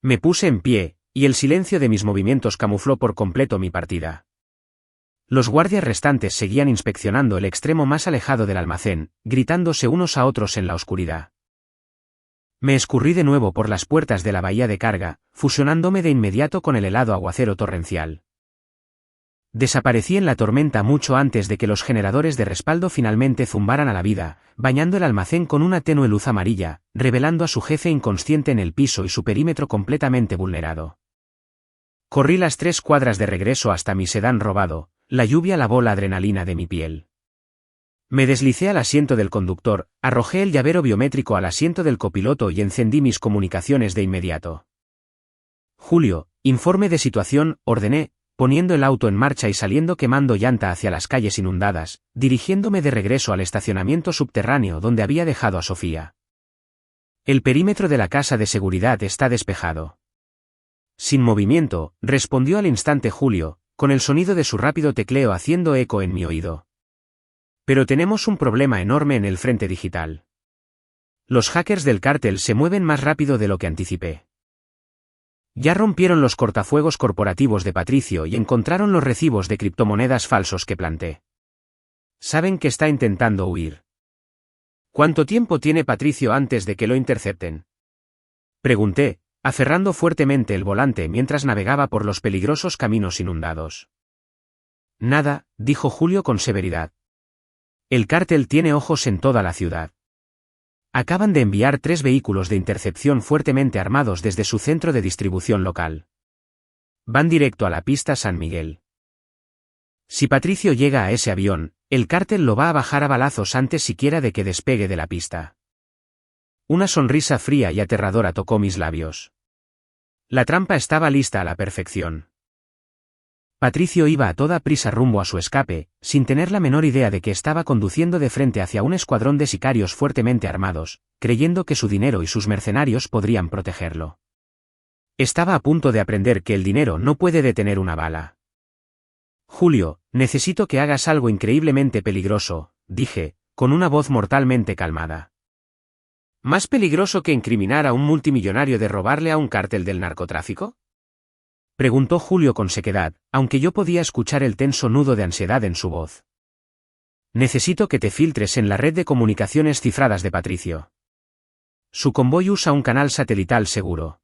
Me puse en pie, y el silencio de mis movimientos camufló por completo mi partida. Los guardias restantes seguían inspeccionando el extremo más alejado del almacén, gritándose unos a otros en la oscuridad. Me escurrí de nuevo por las puertas de la bahía de carga, fusionándome de inmediato con el helado aguacero torrencial. Desaparecí en la tormenta mucho antes de que los generadores de respaldo finalmente zumbaran a la vida, bañando el almacén con una tenue luz amarilla, revelando a su jefe inconsciente en el piso y su perímetro completamente vulnerado. Corrí las 3 cuadras de regreso hasta mi sedán robado. La lluvia lavó la adrenalina de mi piel. Me deslicé al asiento del conductor, arrojé el llavero biométrico al asiento del copiloto y encendí mis comunicaciones de inmediato. Julio, informe de situación, ordené, poniendo el auto en marcha y saliendo quemando llanta hacia las calles inundadas, dirigiéndome de regreso al estacionamiento subterráneo donde había dejado a Sofía. El perímetro de la casa de seguridad está despejado. Sin movimiento, respondió al instante Julio, con el sonido de su rápido tecleo haciendo eco en mi oído. Pero tenemos un problema enorme en el frente digital. Los hackers del cártel se mueven más rápido de lo que anticipé. Ya rompieron los cortafuegos corporativos de Patricio y encontraron los recibos de criptomonedas falsos que planté. Saben que está intentando huir. ¿Cuánto tiempo tiene Patricio antes de que lo intercepten? Pregunté, aferrando fuertemente el volante mientras navegaba por los peligrosos caminos inundados. Nada, dijo Julio con severidad. El cártel tiene ojos en toda la ciudad. Acaban de enviar 3 vehículos de intercepción fuertemente armados desde su centro de distribución local. Van directo a la pista San Miguel. Si Patricio llega a ese avión, el cártel lo va a bajar a balazos antes siquiera de que despegue de la pista. Una sonrisa fría y aterradora tocó mis labios. La trampa estaba lista a la perfección. Patricio iba a toda prisa rumbo a su escape, sin tener la menor idea de que estaba conduciendo de frente hacia un escuadrón de sicarios fuertemente armados, creyendo que su dinero y sus mercenarios podrían protegerlo. Estaba a punto de aprender que el dinero no puede detener una bala. Julio, necesito que hagas algo increíblemente peligroso, dije, con una voz mortalmente calmada. ¿Más peligroso que incriminar a un multimillonario de robarle a un cártel del narcotráfico? Preguntó Julio con sequedad, aunque yo podía escuchar el tenso nudo de ansiedad en su voz. Necesito que te filtres en la red de comunicaciones cifradas de Patricio. Su convoy usa un canal satelital seguro.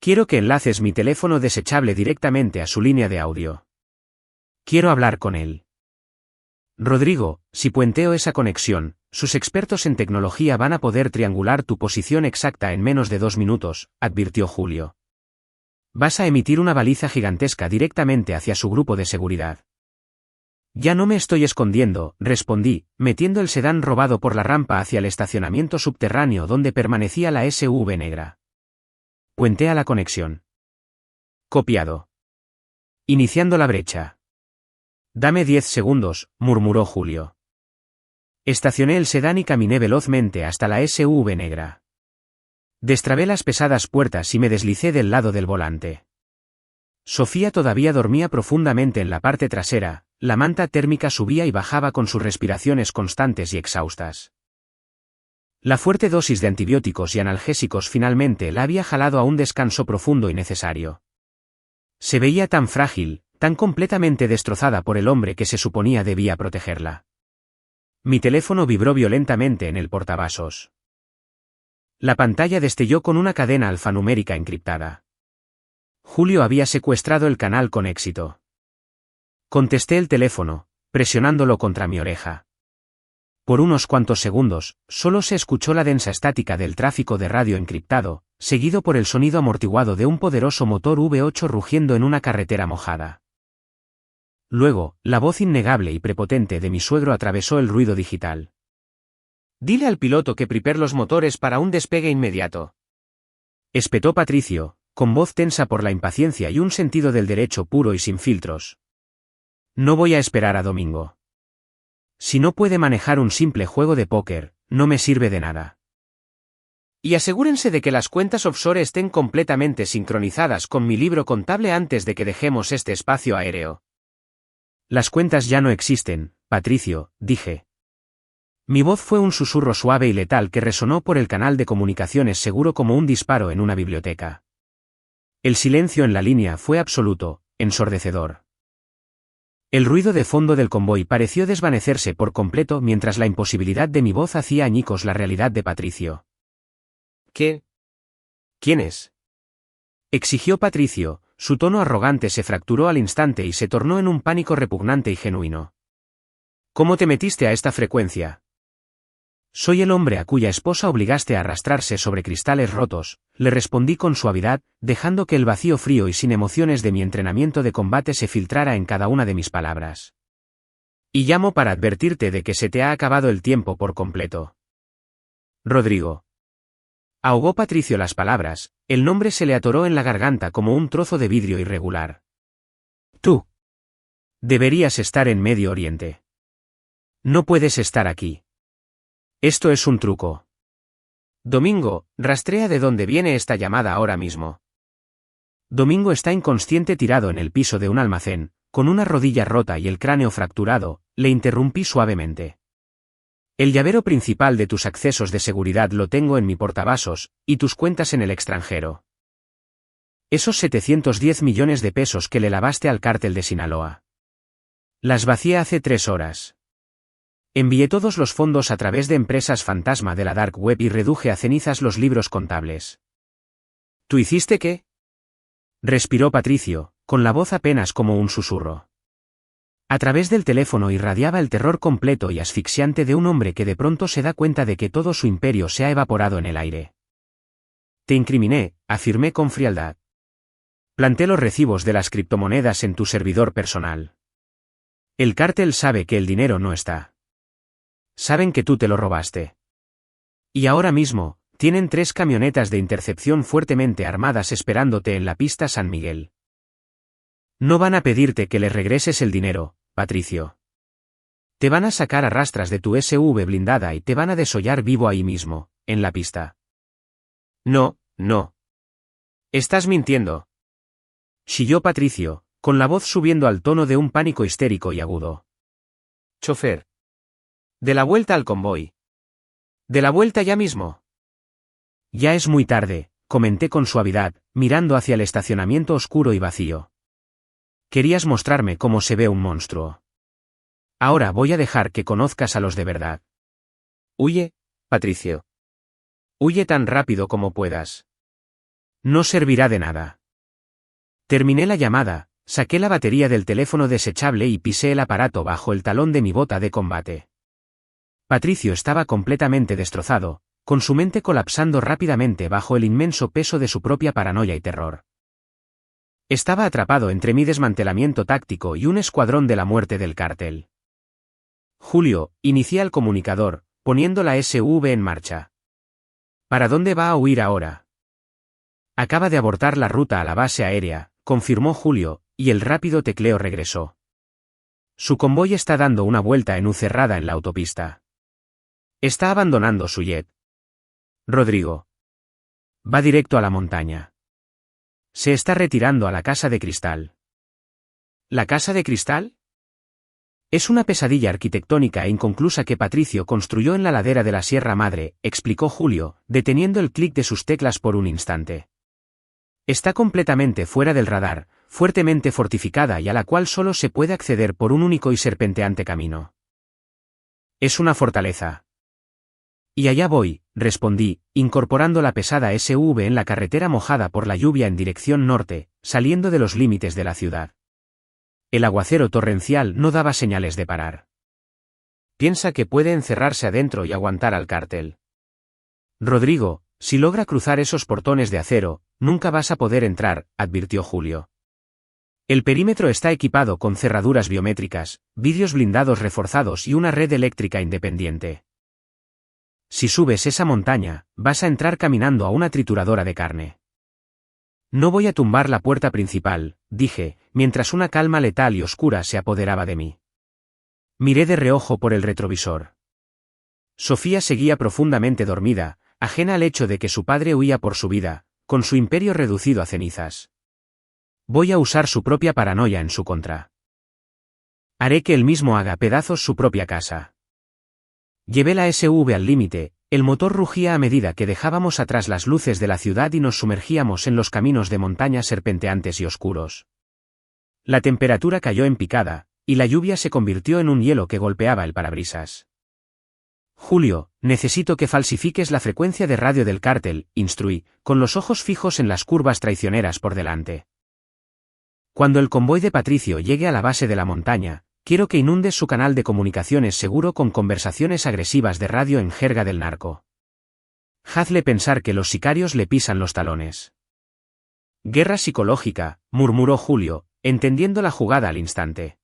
Quiero que enlaces mi teléfono desechable directamente a su línea de audio. Quiero hablar con él. Rodrigo, si puenteo esa conexión, sus expertos en tecnología van a poder triangular tu posición exacta en menos de 2 minutos, advirtió Julio. Vas a emitir una baliza gigantesca directamente hacia su grupo de seguridad. Ya no me estoy escondiendo, respondí, metiendo el sedán robado por la rampa hacia el estacionamiento subterráneo donde permanecía la SUV negra. Puentea la conexión. Copiado. Iniciando la brecha. Dame 10 segundos, murmuró Julio. Estacioné el sedán y caminé velozmente hasta la SUV negra. Destrabé las pesadas puertas y me deslicé del lado del volante. Sofía todavía dormía profundamente en la parte trasera, la manta térmica subía y bajaba con sus respiraciones constantes y exhaustas. La fuerte dosis de antibióticos y analgésicos finalmente la había jalado a un descanso profundo y necesario. Se veía tan frágil, tan completamente destrozada por el hombre que se suponía debía protegerla. Mi teléfono vibró violentamente en el portavasos. La pantalla destelló con una cadena alfanumérica encriptada. Julio había secuestrado el canal con éxito. Contesté el teléfono, presionándolo contra mi oreja. Por unos cuantos segundos, solo se escuchó la densa estática del tráfico de radio encriptado, seguido por el sonido amortiguado de un poderoso motor V8 rugiendo en una carretera mojada. Luego, la voz innegable y prepotente de mi suegro atravesó el ruido digital. Dile al piloto que prepare los motores para un despegue inmediato. Espetó Patricio, con voz tensa por la impaciencia y un sentido del derecho puro y sin filtros. No voy a esperar a Domingo. Si no puede manejar un simple juego de póker, no me sirve de nada. Y asegúrense de que las cuentas offshore estén completamente sincronizadas con mi libro contable antes de que dejemos este espacio aéreo. Las cuentas ya no existen, Patricio, dije. Mi voz fue un susurro suave y letal que resonó por el canal de comunicaciones seguro como un disparo en una biblioteca. El silencio en la línea fue absoluto, ensordecedor. El ruido de fondo del convoy pareció desvanecerse por completo mientras la imposibilidad de mi voz hacía añicos la realidad de Patricio. ¿Qué? ¿Quién es? Exigió Patricio, su tono arrogante se fracturó al instante y se tornó en un pánico repugnante y genuino. ¿Cómo te metiste a esta frecuencia? Soy el hombre a cuya esposa obligaste a arrastrarse sobre cristales rotos, le respondí con suavidad, dejando que el vacío frío y sin emociones de mi entrenamiento de combate se filtrara en cada una de mis palabras. Y llamo para advertirte de que se te ha acabado el tiempo por completo. Rodrigo. Ahogó Patricio las palabras, el nombre se le atoró en la garganta como un trozo de vidrio irregular. Tú. Deberías estar en Medio Oriente. No puedes estar aquí. Esto es un truco. Domingo, rastrea de dónde viene esta llamada ahora mismo. Domingo está inconsciente tirado en el piso de un almacén, con una rodilla rota y el cráneo fracturado, le interrumpí suavemente. El llavero principal de tus accesos de seguridad lo tengo en mi portavasos, y tus cuentas en el extranjero. Esos 710 millones de pesos que le lavaste al cártel de Sinaloa. Las vacié hace 3 horas. Envié todos los fondos a través de empresas fantasma de la dark web y reduje a cenizas los libros contables. ¿Tú hiciste qué? Respiró Patricio, con la voz apenas como un susurro. A través del teléfono irradiaba el terror completo y asfixiante de un hombre que de pronto se da cuenta de que todo su imperio se ha evaporado en el aire. Te incriminé, afirmé con frialdad. Planté los recibos de las criptomonedas en tu servidor personal. El cártel sabe que el dinero no está. Saben que tú te lo robaste. Y ahora mismo, tienen 3 camionetas de intercepción fuertemente armadas esperándote en la pista San Miguel. No van a pedirte que les regreses el dinero, Patricio. Te van a sacar a rastras de tu SUV blindada y te van a desollar vivo ahí mismo, en la pista. No, no. Estás mintiendo. Chilló Patricio, con la voz subiendo al tono de un pánico histérico y agudo. Chofer. De la vuelta al convoy. De la vuelta ya mismo. Ya es muy tarde, comenté con suavidad, mirando hacia el estacionamiento oscuro y vacío. Querías mostrarme cómo se ve un monstruo. Ahora voy a dejar que conozcas a los de verdad. Huye, Patricio. Huye tan rápido como puedas. No servirá de nada. Terminé la llamada, saqué la batería del teléfono desechable y pisé el aparato bajo el talón de mi bota de combate. Patricio estaba completamente destrozado, con su mente colapsando rápidamente bajo el inmenso peso de su propia paranoia y terror. Estaba atrapado entre mi desmantelamiento táctico y un escuadrón de la muerte del cártel. Julio, inicié el comunicador, poniendo la SV en marcha. ¿Para dónde va a huir ahora? Acaba de abortar la ruta a la base aérea, confirmó Julio, y el rápido tecleo regresó. Su convoy está dando una vuelta en U cerrada en la autopista. Está abandonando su jet. Rodrigo. Va directo a la montaña. Se está retirando a la Casa de Cristal. ¿La Casa de Cristal? Es una pesadilla arquitectónica e inconclusa que Patricio construyó en la ladera de la Sierra Madre, explicó Julio, deteniendo el clic de sus teclas por un instante. Está completamente fuera del radar, fuertemente fortificada y a la cual solo se puede acceder por un único y serpenteante camino. Es una fortaleza. Y allá voy, respondí, incorporando la pesada SV en la carretera mojada por la lluvia en dirección norte, saliendo de los límites de la ciudad. El aguacero torrencial no daba señales de parar. Piensa que puede encerrarse adentro y aguantar al cártel. Rodrigo, si logra cruzar esos portones de acero, nunca vas a poder entrar, advirtió Julio. El perímetro está equipado con cerraduras biométricas, vidrios blindados reforzados y una red eléctrica independiente. Si subes esa montaña, vas a entrar caminando a una trituradora de carne. No voy a tumbar la puerta principal, dije, mientras una calma letal y oscura se apoderaba de mí. Miré de reojo por el retrovisor. Sofía seguía profundamente dormida, ajena al hecho de que su padre huía por su vida, con su imperio reducido a cenizas. Voy a usar su propia paranoia en su contra. Haré que él mismo haga pedazos su propia casa. Llevé la SV al límite, el motor rugía a medida que dejábamos atrás las luces de la ciudad y nos sumergíamos en los caminos de montaña serpenteantes y oscuros. La temperatura cayó en picada, y la lluvia se convirtió en un hielo que golpeaba el parabrisas. Julio, necesito que falsifiques la frecuencia de radio del cártel, instruí, con los ojos fijos en las curvas traicioneras por delante. Cuando el convoy de Patricio llegue a la base de la montaña, quiero que inundes su canal de comunicaciones seguro con conversaciones agresivas de radio en jerga del narco. Hazle pensar que los sicarios le pisan los talones. Guerra psicológica, murmuró Julio, entendiendo la jugada al instante.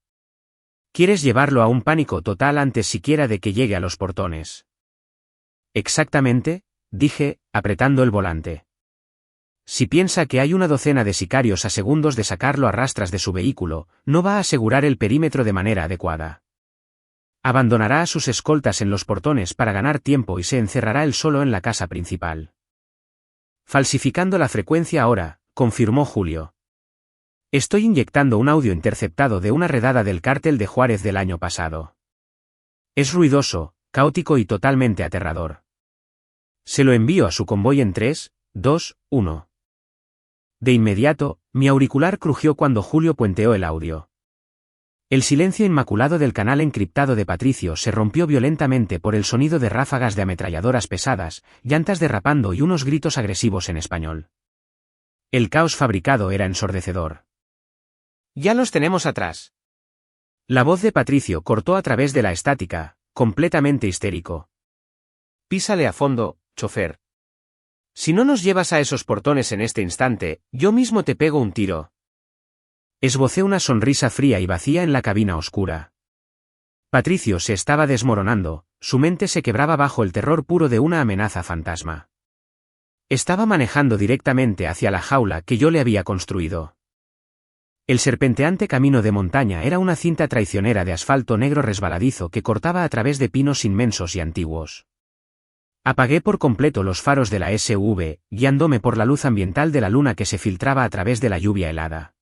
¿Quieres llevarlo a un pánico total antes siquiera de que llegue a los portones? Exactamente, dije, apretando el volante. Si piensa que hay una docena de sicarios a segundos de sacarlo a rastras de su vehículo, no va a asegurar el perímetro de manera adecuada. Abandonará a sus escoltas en los portones para ganar tiempo y se encerrará él solo en la casa principal. Falsificando la frecuencia ahora, confirmó Julio. Estoy inyectando un audio interceptado de una redada del cártel de Juárez del año pasado. Es ruidoso, caótico y totalmente aterrador. Se lo envío a su convoy en 3, 2, 1. De inmediato, mi auricular crujió cuando Julio puenteó el audio. El silencio inmaculado del canal encriptado de Patricio se rompió violentamente por el sonido de ráfagas de ametralladoras pesadas, llantas derrapando y unos gritos agresivos en español. El caos fabricado era ensordecedor. Ya los tenemos atrás. La voz de Patricio cortó a través de la estática, completamente histérico. Písale a fondo, chofer. Si no nos llevas a esos portones en este instante, yo mismo te pego un tiro. Esbocé una sonrisa fría y vacía en la cabina oscura. Patricio se estaba desmoronando, su mente se quebraba bajo el terror puro de una amenaza fantasma. Estaba manejando directamente hacia la jaula que yo le había construido. El serpenteante camino de montaña era una cinta traicionera de asfalto negro resbaladizo que cortaba a través de pinos inmensos y antiguos. Apagué por completo los faros de la SV, guiándome por la luz ambiental de la luna que se filtraba a través de la lluvia helada.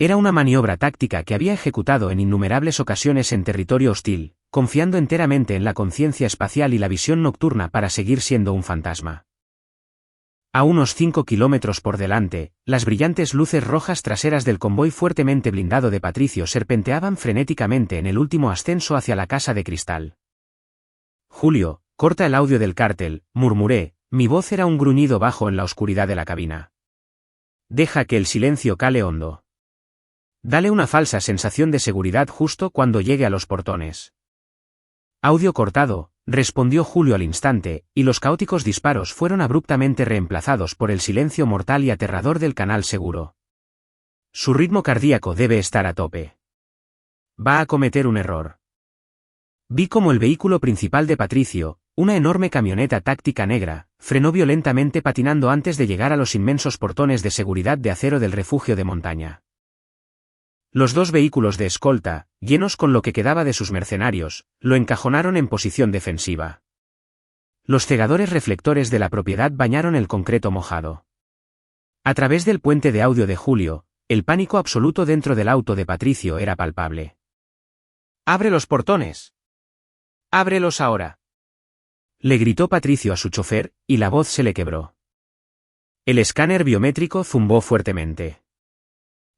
Era una maniobra táctica que había ejecutado en innumerables ocasiones en territorio hostil, confiando enteramente en la conciencia espacial y la visión nocturna para seguir siendo un fantasma. A unos 5 kilómetros por delante, las brillantes luces rojas traseras del convoy fuertemente blindado de Patricio serpenteaban frenéticamente en el último ascenso hacia la casa de cristal. Julio, corta el audio del cártel, murmuré, mi voz era un gruñido bajo en la oscuridad de la cabina. Deja que el silencio cale hondo. Dale una falsa sensación de seguridad justo cuando llegue a los portones. Audio cortado, respondió Julio al instante, y los caóticos disparos fueron abruptamente reemplazados por el silencio mortal y aterrador del canal seguro. Su ritmo cardíaco debe estar a tope. Va a cometer un error. Vi como el vehículo principal de Patricio, una enorme camioneta táctica negra, frenó violentamente patinando antes de llegar a los inmensos portones de seguridad de acero del refugio de montaña. Los dos vehículos de escolta, llenos con lo que quedaba de sus mercenarios, lo encajonaron en posición defensiva. Los cegadores reflectores de la propiedad bañaron el concreto mojado. A través del puente de audio de Julio, el pánico absoluto dentro del auto de Patricio era palpable. ¡Abre los portones! ¡Ábrelos ahora! Le gritó Patricio a su chofer, y la voz se le quebró. El escáner biométrico zumbó fuertemente.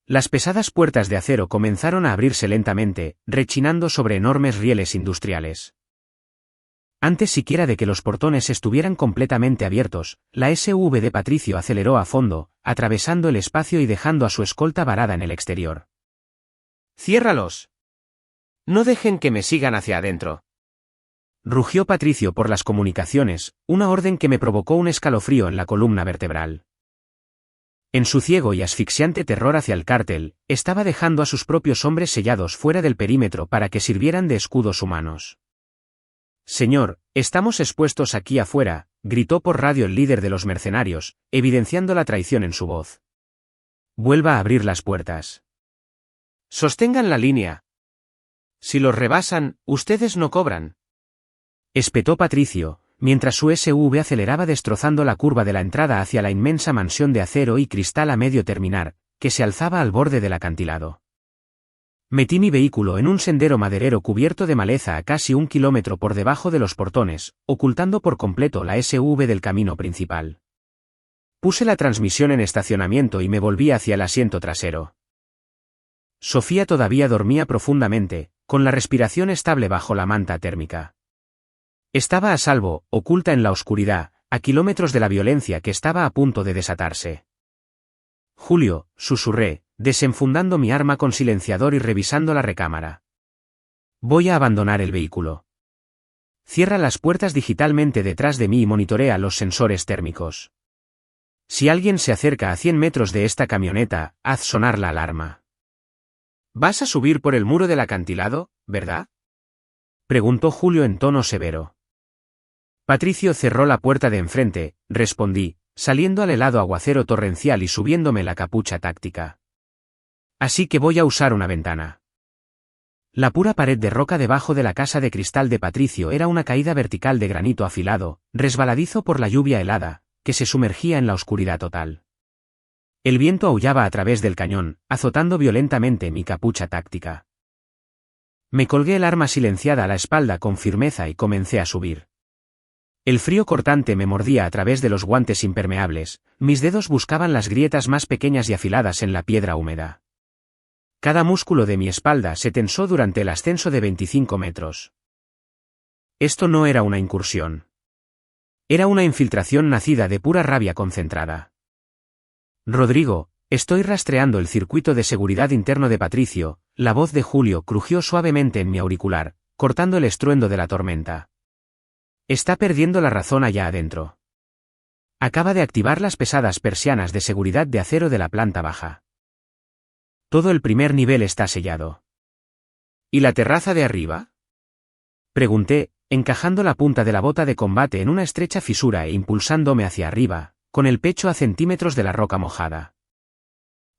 Las pesadas puertas de acero comenzaron a abrirse lentamente, rechinando sobre enormes rieles industriales. Antes siquiera de que los portones estuvieran completamente abiertos, la SV de Patricio aceleró a fondo, atravesando el espacio y dejando a su escolta varada en el exterior. ¡Ciérralos! No dejen que me sigan hacia adentro. Rugió Patricio por las comunicaciones, una orden que me provocó un escalofrío en la columna vertebral. En su ciego y asfixiante terror hacia el cártel, estaba dejando a sus propios hombres sellados fuera del perímetro para que sirvieran de escudos humanos. Señor, estamos expuestos aquí afuera, gritó por radio el líder de los mercenarios, evidenciando la traición en su voz. Vuelva a abrir las puertas. Sostengan la línea. Si los rebasan, ustedes no cobran. Espetó Patricio, mientras su SUV aceleraba destrozando la curva de la entrada hacia la inmensa mansión de acero y cristal a medio terminar, que se alzaba al borde del acantilado. Metí mi vehículo en un sendero maderero cubierto de maleza a casi 1 kilómetro por debajo de los portones, ocultando por completo la SUV del camino principal. Puse la transmisión en estacionamiento y me volví hacia el asiento trasero. Sofía todavía dormía profundamente, con la respiración estable bajo la manta térmica. Estaba a salvo, oculta en la oscuridad, a kilómetros de la violencia que estaba a punto de desatarse. Julio, susurré, desenfundando mi arma con silenciador y revisando la recámara. Voy a abandonar el vehículo. Cierra las puertas digitalmente detrás de mí y monitorea los sensores térmicos. Si alguien se acerca a 100 metros de esta camioneta, haz sonar la alarma. ¿Vas a subir por el muro del acantilado, verdad? Preguntó Julio en tono severo. Patricio cerró la puerta de enfrente, respondí, saliendo al helado aguacero torrencial y subiéndome la capucha táctica. Así que voy a usar una ventana. La pura pared de roca debajo de la casa de cristal de Patricio era una caída vertical de granito afilado, resbaladizo por la lluvia helada, que se sumergía en la oscuridad total. El viento aullaba a través del cañón, azotando violentamente mi capucha táctica. Me colgué el arma silenciada a la espalda con firmeza y comencé a subir. El frío cortante me mordía a través de los guantes impermeables, mis dedos buscaban las grietas más pequeñas y afiladas en la piedra húmeda. Cada músculo de mi espalda se tensó durante el ascenso de 25 metros. Esto no era una incursión. Era una infiltración nacida de pura rabia concentrada. Rodrigo, estoy rastreando el circuito de seguridad interno de Patricio. La voz de Julio crujió suavemente en mi auricular, cortando el estruendo de la tormenta. Está perdiendo la razón allá adentro. Acaba de activar las pesadas persianas de seguridad de acero de la planta baja. Todo el primer nivel está sellado. ¿Y la terraza de arriba? Pregunté, encajando la punta de la bota de combate en una estrecha fisura e impulsándome hacia arriba, con el pecho a centímetros de la roca mojada.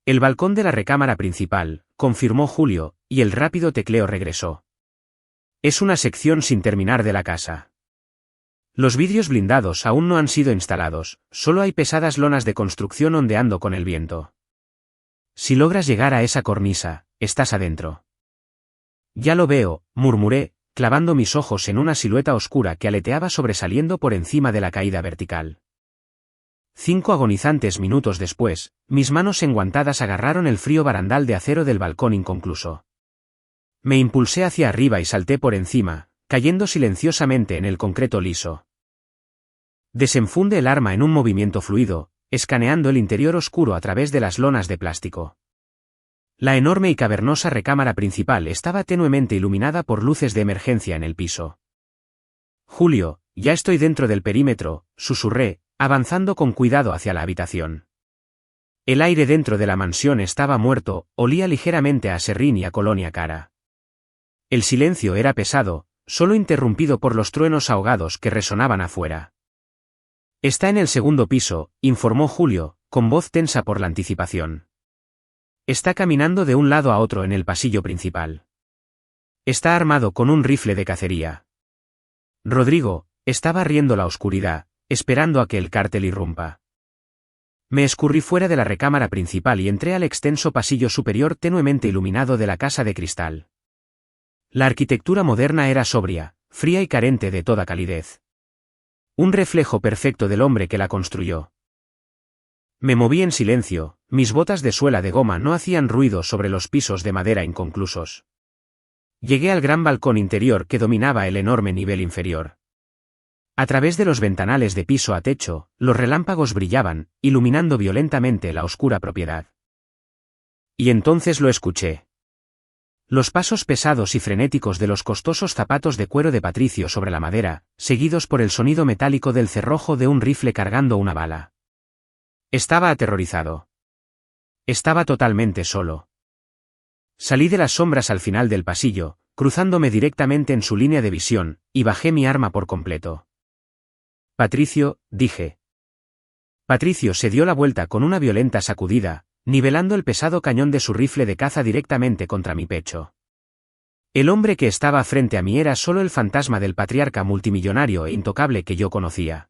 El balcón de la recámara principal, confirmó Julio, y el rápido tecleo regresó. Es una sección sin terminar de la casa. Los vidrios blindados aún no han sido instalados, solo hay pesadas lonas de construcción ondeando con el viento. Si logras llegar a esa cornisa, estás adentro. Ya lo veo, murmuré, clavando mis ojos en una silueta oscura que aleteaba sobresaliendo por encima de la caída vertical. 5 agonizantes minutos después, mis manos enguantadas agarraron el frío barandal de acero del balcón inconcluso. Me impulsé hacia arriba y salté por encima, cayendo silenciosamente en el concreto liso. Desenfunde el arma en un movimiento fluido, escaneando el interior oscuro a través de las lonas de plástico. La enorme y cavernosa recámara principal estaba tenuemente iluminada por luces de emergencia en el piso. Julio, ya estoy dentro del perímetro, susurré, avanzando con cuidado hacia la habitación. El aire dentro de la mansión estaba muerto, olía ligeramente a serrín y a colonia cara. El silencio era pesado, solo interrumpido por los truenos ahogados que resonaban afuera. Está en el segundo piso, informó Julio, con voz tensa por la anticipación. Está caminando de un lado a otro en el pasillo principal. Está armado con un rifle de cacería. Rodrigo, estaba riendo la oscuridad, esperando a que el cártel irrumpa. Me escurrí fuera de la recámara principal y entré al extenso pasillo superior tenuemente iluminado de la casa de cristal. La arquitectura moderna era sobria, fría y carente de toda calidez. Un reflejo perfecto del hombre que la construyó. Me moví en silencio, mis botas de suela de goma no hacían ruido sobre los pisos de madera inconclusos. Llegué al gran balcón interior que dominaba el enorme nivel inferior. A través de los ventanales de piso a techo, los relámpagos brillaban, iluminando violentamente la oscura propiedad. Y entonces lo escuché. Los pasos pesados y frenéticos de los costosos zapatos de cuero de Patricio sobre la madera, seguidos por el sonido metálico del cerrojo de un rifle cargando una bala. Estaba aterrorizado. Estaba totalmente solo. Salí de las sombras al final del pasillo, cruzándome directamente en su línea de visión, y bajé mi arma por completo. Patricio, dije. Patricio se dio la vuelta con una violenta sacudida, nivelando el pesado cañón de su rifle de caza directamente contra mi pecho. El hombre que estaba frente a mí era solo el fantasma del patriarca multimillonario e intocable que yo conocía.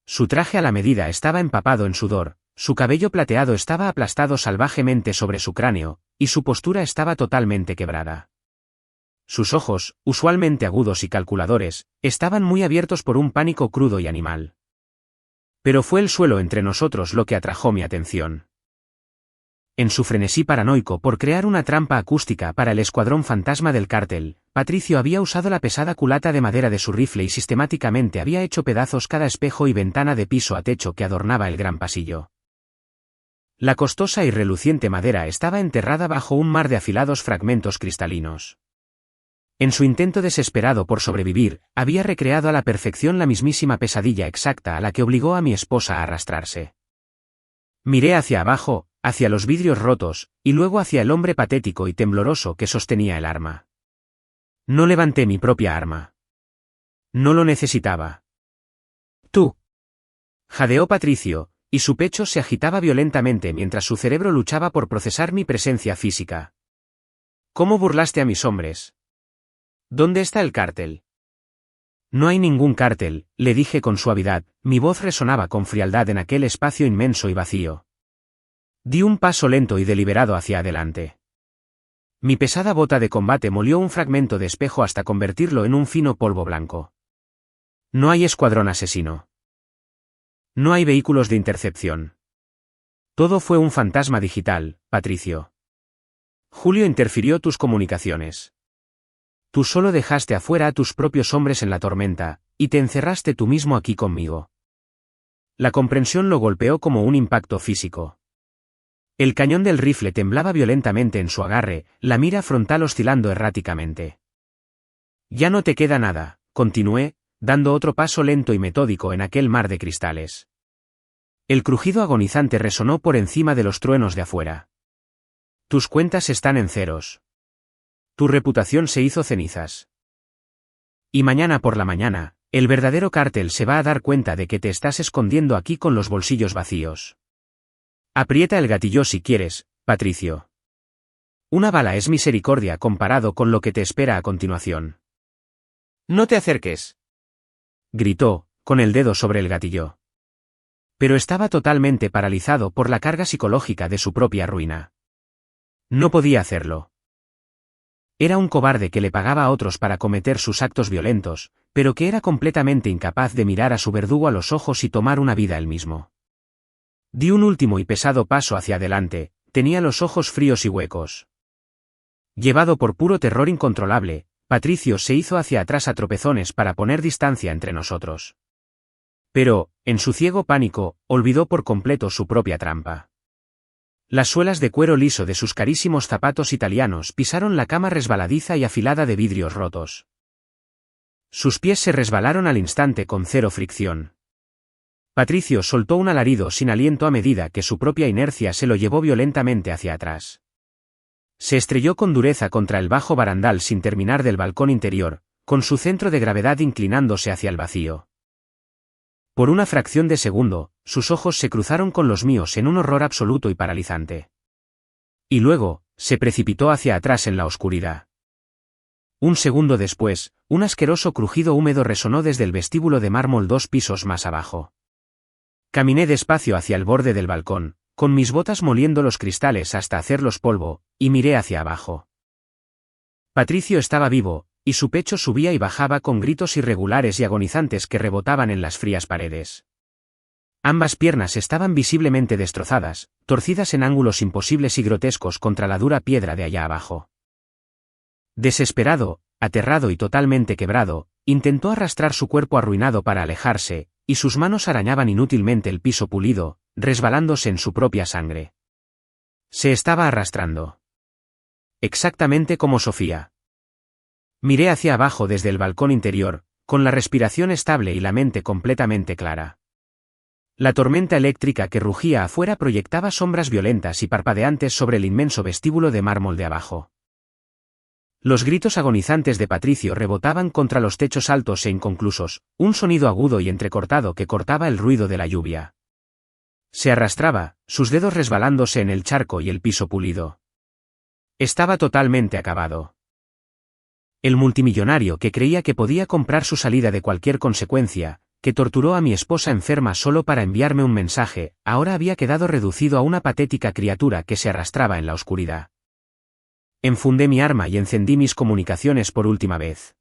Su traje a la medida estaba empapado en sudor, su cabello plateado estaba aplastado salvajemente sobre su cráneo, y su postura estaba totalmente quebrada. Sus ojos, usualmente agudos y calculadores, estaban muy abiertos por un pánico crudo y animal. Pero fue el suelo entre nosotros lo que atrajo mi atención. En su frenesí paranoico por crear una trampa acústica para el escuadrón fantasma del cártel, Patricio había usado la pesada culata de madera de su rifle y sistemáticamente había hecho pedazos cada espejo y ventana de piso a techo que adornaba el gran pasillo. La costosa y reluciente madera estaba enterrada bajo un mar de afilados fragmentos cristalinos. En su intento desesperado por sobrevivir, había recreado a la perfección la mismísima pesadilla exacta a la que obligó a mi esposa a arrastrarse. Miré hacia abajo, hacia los vidrios rotos, y luego hacia el hombre patético y tembloroso que sostenía el arma. No levanté mi propia arma. No lo necesitaba. Tú. Jadeó Patricio, y su pecho se agitaba violentamente mientras su cerebro luchaba por procesar mi presencia física. ¿Cómo burlaste a mis hombres? ¿Dónde está el cártel? No hay ningún cártel, le dije con suavidad, mi voz resonaba con frialdad en aquel espacio inmenso y vacío. Di un paso lento y deliberado hacia adelante. Mi pesada bota de combate molió un fragmento de espejo hasta convertirlo en un fino polvo blanco. No hay escuadrón asesino. No hay vehículos de intercepción. Todo fue un fantasma digital, Patricio. Julio interfirió tus comunicaciones. Tú solo dejaste afuera a tus propios hombres en la tormenta, y te encerraste tú mismo aquí conmigo. La comprensión lo golpeó como un impacto físico. El cañón del rifle temblaba violentamente en su agarre, la mira frontal oscilando erráticamente. Ya no te queda nada, continué, dando otro paso lento y metódico en aquel mar de cristales. El crujido agonizante resonó por encima de los truenos de afuera. Tus cuentas están en ceros. Tu reputación se hizo cenizas. Y mañana por la mañana, el verdadero cártel se va a dar cuenta de que te estás escondiendo aquí con los bolsillos vacíos. Aprieta el gatillo si quieres, Patricio. Una bala es misericordia comparado con lo que te espera a continuación. No te acerques. Gritó, con el dedo sobre el gatillo. Pero estaba totalmente paralizado por la carga psicológica de su propia ruina. No podía hacerlo. Era un cobarde que le pagaba a otros para cometer sus actos violentos, pero que era completamente incapaz de mirar a su verdugo a los ojos y tomar una vida él mismo. Di un último y pesado paso hacia adelante, tenía los ojos fríos y huecos. Llevado por puro terror incontrolable, Patricio se hizo hacia atrás a tropezones para poner distancia entre nosotros. Pero, en su ciego pánico, olvidó por completo su propia trampa. Las suelas de cuero liso de sus carísimos zapatos italianos pisaron la cama resbaladiza y afilada de vidrios rotos. Sus pies se resbalaron al instante con cero fricción. Patricio soltó un alarido sin aliento a medida que su propia inercia se lo llevó violentamente hacia atrás. Se estrelló con dureza contra el bajo barandal sin terminar del balcón interior, con su centro de gravedad inclinándose hacia el vacío. Por una fracción de segundo, sus ojos se cruzaron con los míos en un horror absoluto y paralizante. Y luego, se precipitó hacia atrás en la oscuridad. Un segundo después, un asqueroso crujido húmedo resonó desde el vestíbulo de mármol 2 pisos más abajo. Caminé despacio hacia el borde del balcón, con mis botas moliendo los cristales hasta hacerlos polvo, y miré hacia abajo. Patricio estaba vivo, y su pecho subía y bajaba con gritos irregulares y agonizantes que rebotaban en las frías paredes. Ambas piernas estaban visiblemente destrozadas, torcidas en ángulos imposibles y grotescos contra la dura piedra de allá abajo. Desesperado, aterrado y totalmente quebrado, intentó arrastrar su cuerpo arruinado para alejarse, y sus manos arañaban inútilmente el piso pulido, resbalándose en su propia sangre. Se estaba arrastrando. Exactamente como Sofía. Miré hacia abajo desde el balcón interior, con la respiración estable y la mente completamente clara. La tormenta eléctrica que rugía afuera proyectaba sombras violentas y parpadeantes sobre el inmenso vestíbulo de mármol de abajo. Los gritos agonizantes de Patricio rebotaban contra los techos altos e inconclusos, un sonido agudo y entrecortado que cortaba el ruido de la lluvia. Se arrastraba, sus dedos resbalándose en el charco y el piso pulido. Estaba totalmente acabado. El multimillonario que creía que podía comprar su salida de cualquier consecuencia, que torturó a mi esposa enferma solo para enviarme un mensaje, ahora había quedado reducido a una patética criatura que se arrastraba en la oscuridad. Enfundé mi arma y encendí mis comunicaciones por última vez.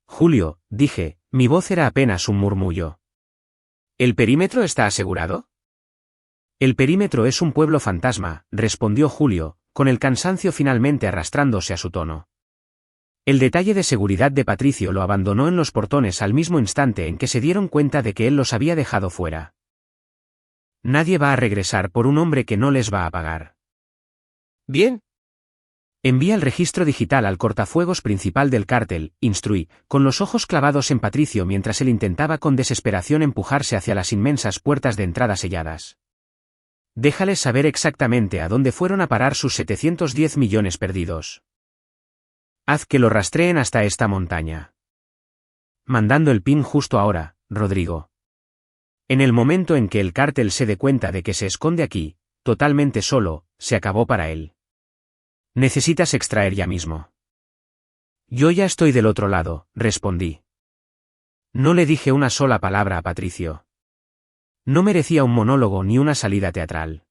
Julio, dije, mi voz era apenas un murmullo. ¿El perímetro está asegurado? El perímetro es un pueblo fantasma, respondió Julio, con el cansancio finalmente arrastrándose a su tono. El detalle de seguridad de Patricio lo abandonó en los portones al mismo instante en que se dieron cuenta de que él los había dejado fuera. Nadie va a regresar por un hombre que no les va a pagar. Bien. Envía el registro digital al cortafuegos principal del cártel, instruí, con los ojos clavados en Patricio mientras él intentaba con desesperación empujarse hacia las inmensas puertas de entrada selladas. Déjales saber exactamente a dónde fueron a parar sus 710 millones perdidos. Haz que lo rastreen hasta esta montaña. Mandando el PIN justo ahora, Rodrigo. En el momento en que el cártel se dé cuenta de que se esconde aquí, totalmente solo, se acabó para él. Necesitas extraer ya mismo. Yo ya estoy del otro lado, respondí. No le dije una sola palabra a Patricio. No merecía un monólogo ni una salida teatral.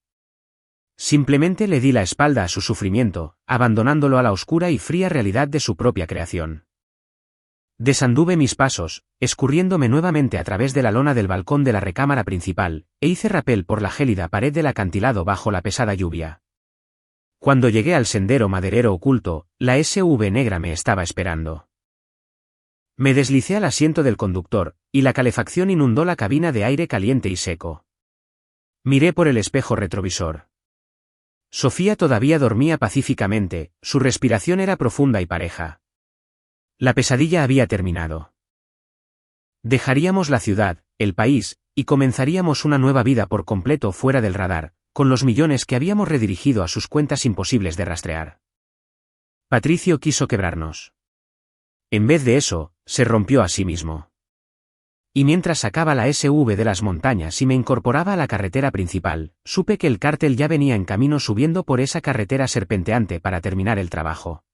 Simplemente le di la espalda a su sufrimiento, abandonándolo a la oscura y fría realidad de su propia creación. Desanduve mis pasos, escurriéndome nuevamente a través de la lona del balcón de la recámara principal, e hice rapel por la gélida pared del acantilado bajo la pesada lluvia. Cuando llegué al sendero maderero oculto, la SUV negra me estaba esperando. Me deslicé al asiento del conductor, y la calefacción inundó la cabina de aire caliente y seco. Miré por el espejo retrovisor. Sofía todavía dormía pacíficamente, su respiración era profunda y pareja. La pesadilla había terminado. Dejaríamos la ciudad, el país, y comenzaríamos una nueva vida por completo fuera del radar, con los millones que habíamos redirigido a sus cuentas imposibles de rastrear. Patricio quiso quebrarnos. En vez de eso, se rompió a sí mismo. Y mientras sacaba la SUV de las montañas y me incorporaba a la carretera principal, supe que el cártel ya venía en camino subiendo por esa carretera serpenteante para terminar el trabajo.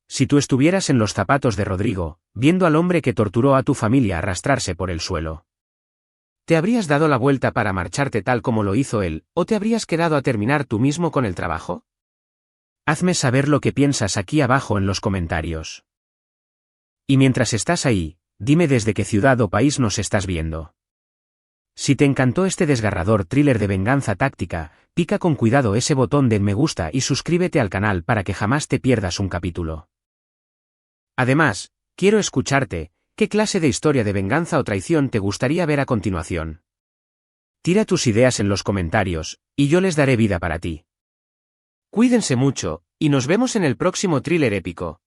Si tú estuvieras en los zapatos de Rodrigo, viendo al hombre que torturó a tu familia arrastrarse por el suelo, ¿te habrías dado la vuelta para marcharte tal como lo hizo él, o te habrías quedado a terminar tú mismo con el trabajo? Hazme saber lo que piensas aquí abajo en los comentarios. Y mientras estás ahí, dime desde qué ciudad o país nos estás viendo. Si te encantó este desgarrador thriller de venganza táctica, pica con cuidado ese botón de me gusta y suscríbete al canal para que jamás te pierdas un capítulo. Además, quiero escucharte. ¿Qué clase de historia de venganza o traición te gustaría ver a continuación? Tira tus ideas en los comentarios, y yo les daré vida para ti. Cuídense mucho, y nos vemos en el próximo thriller épico.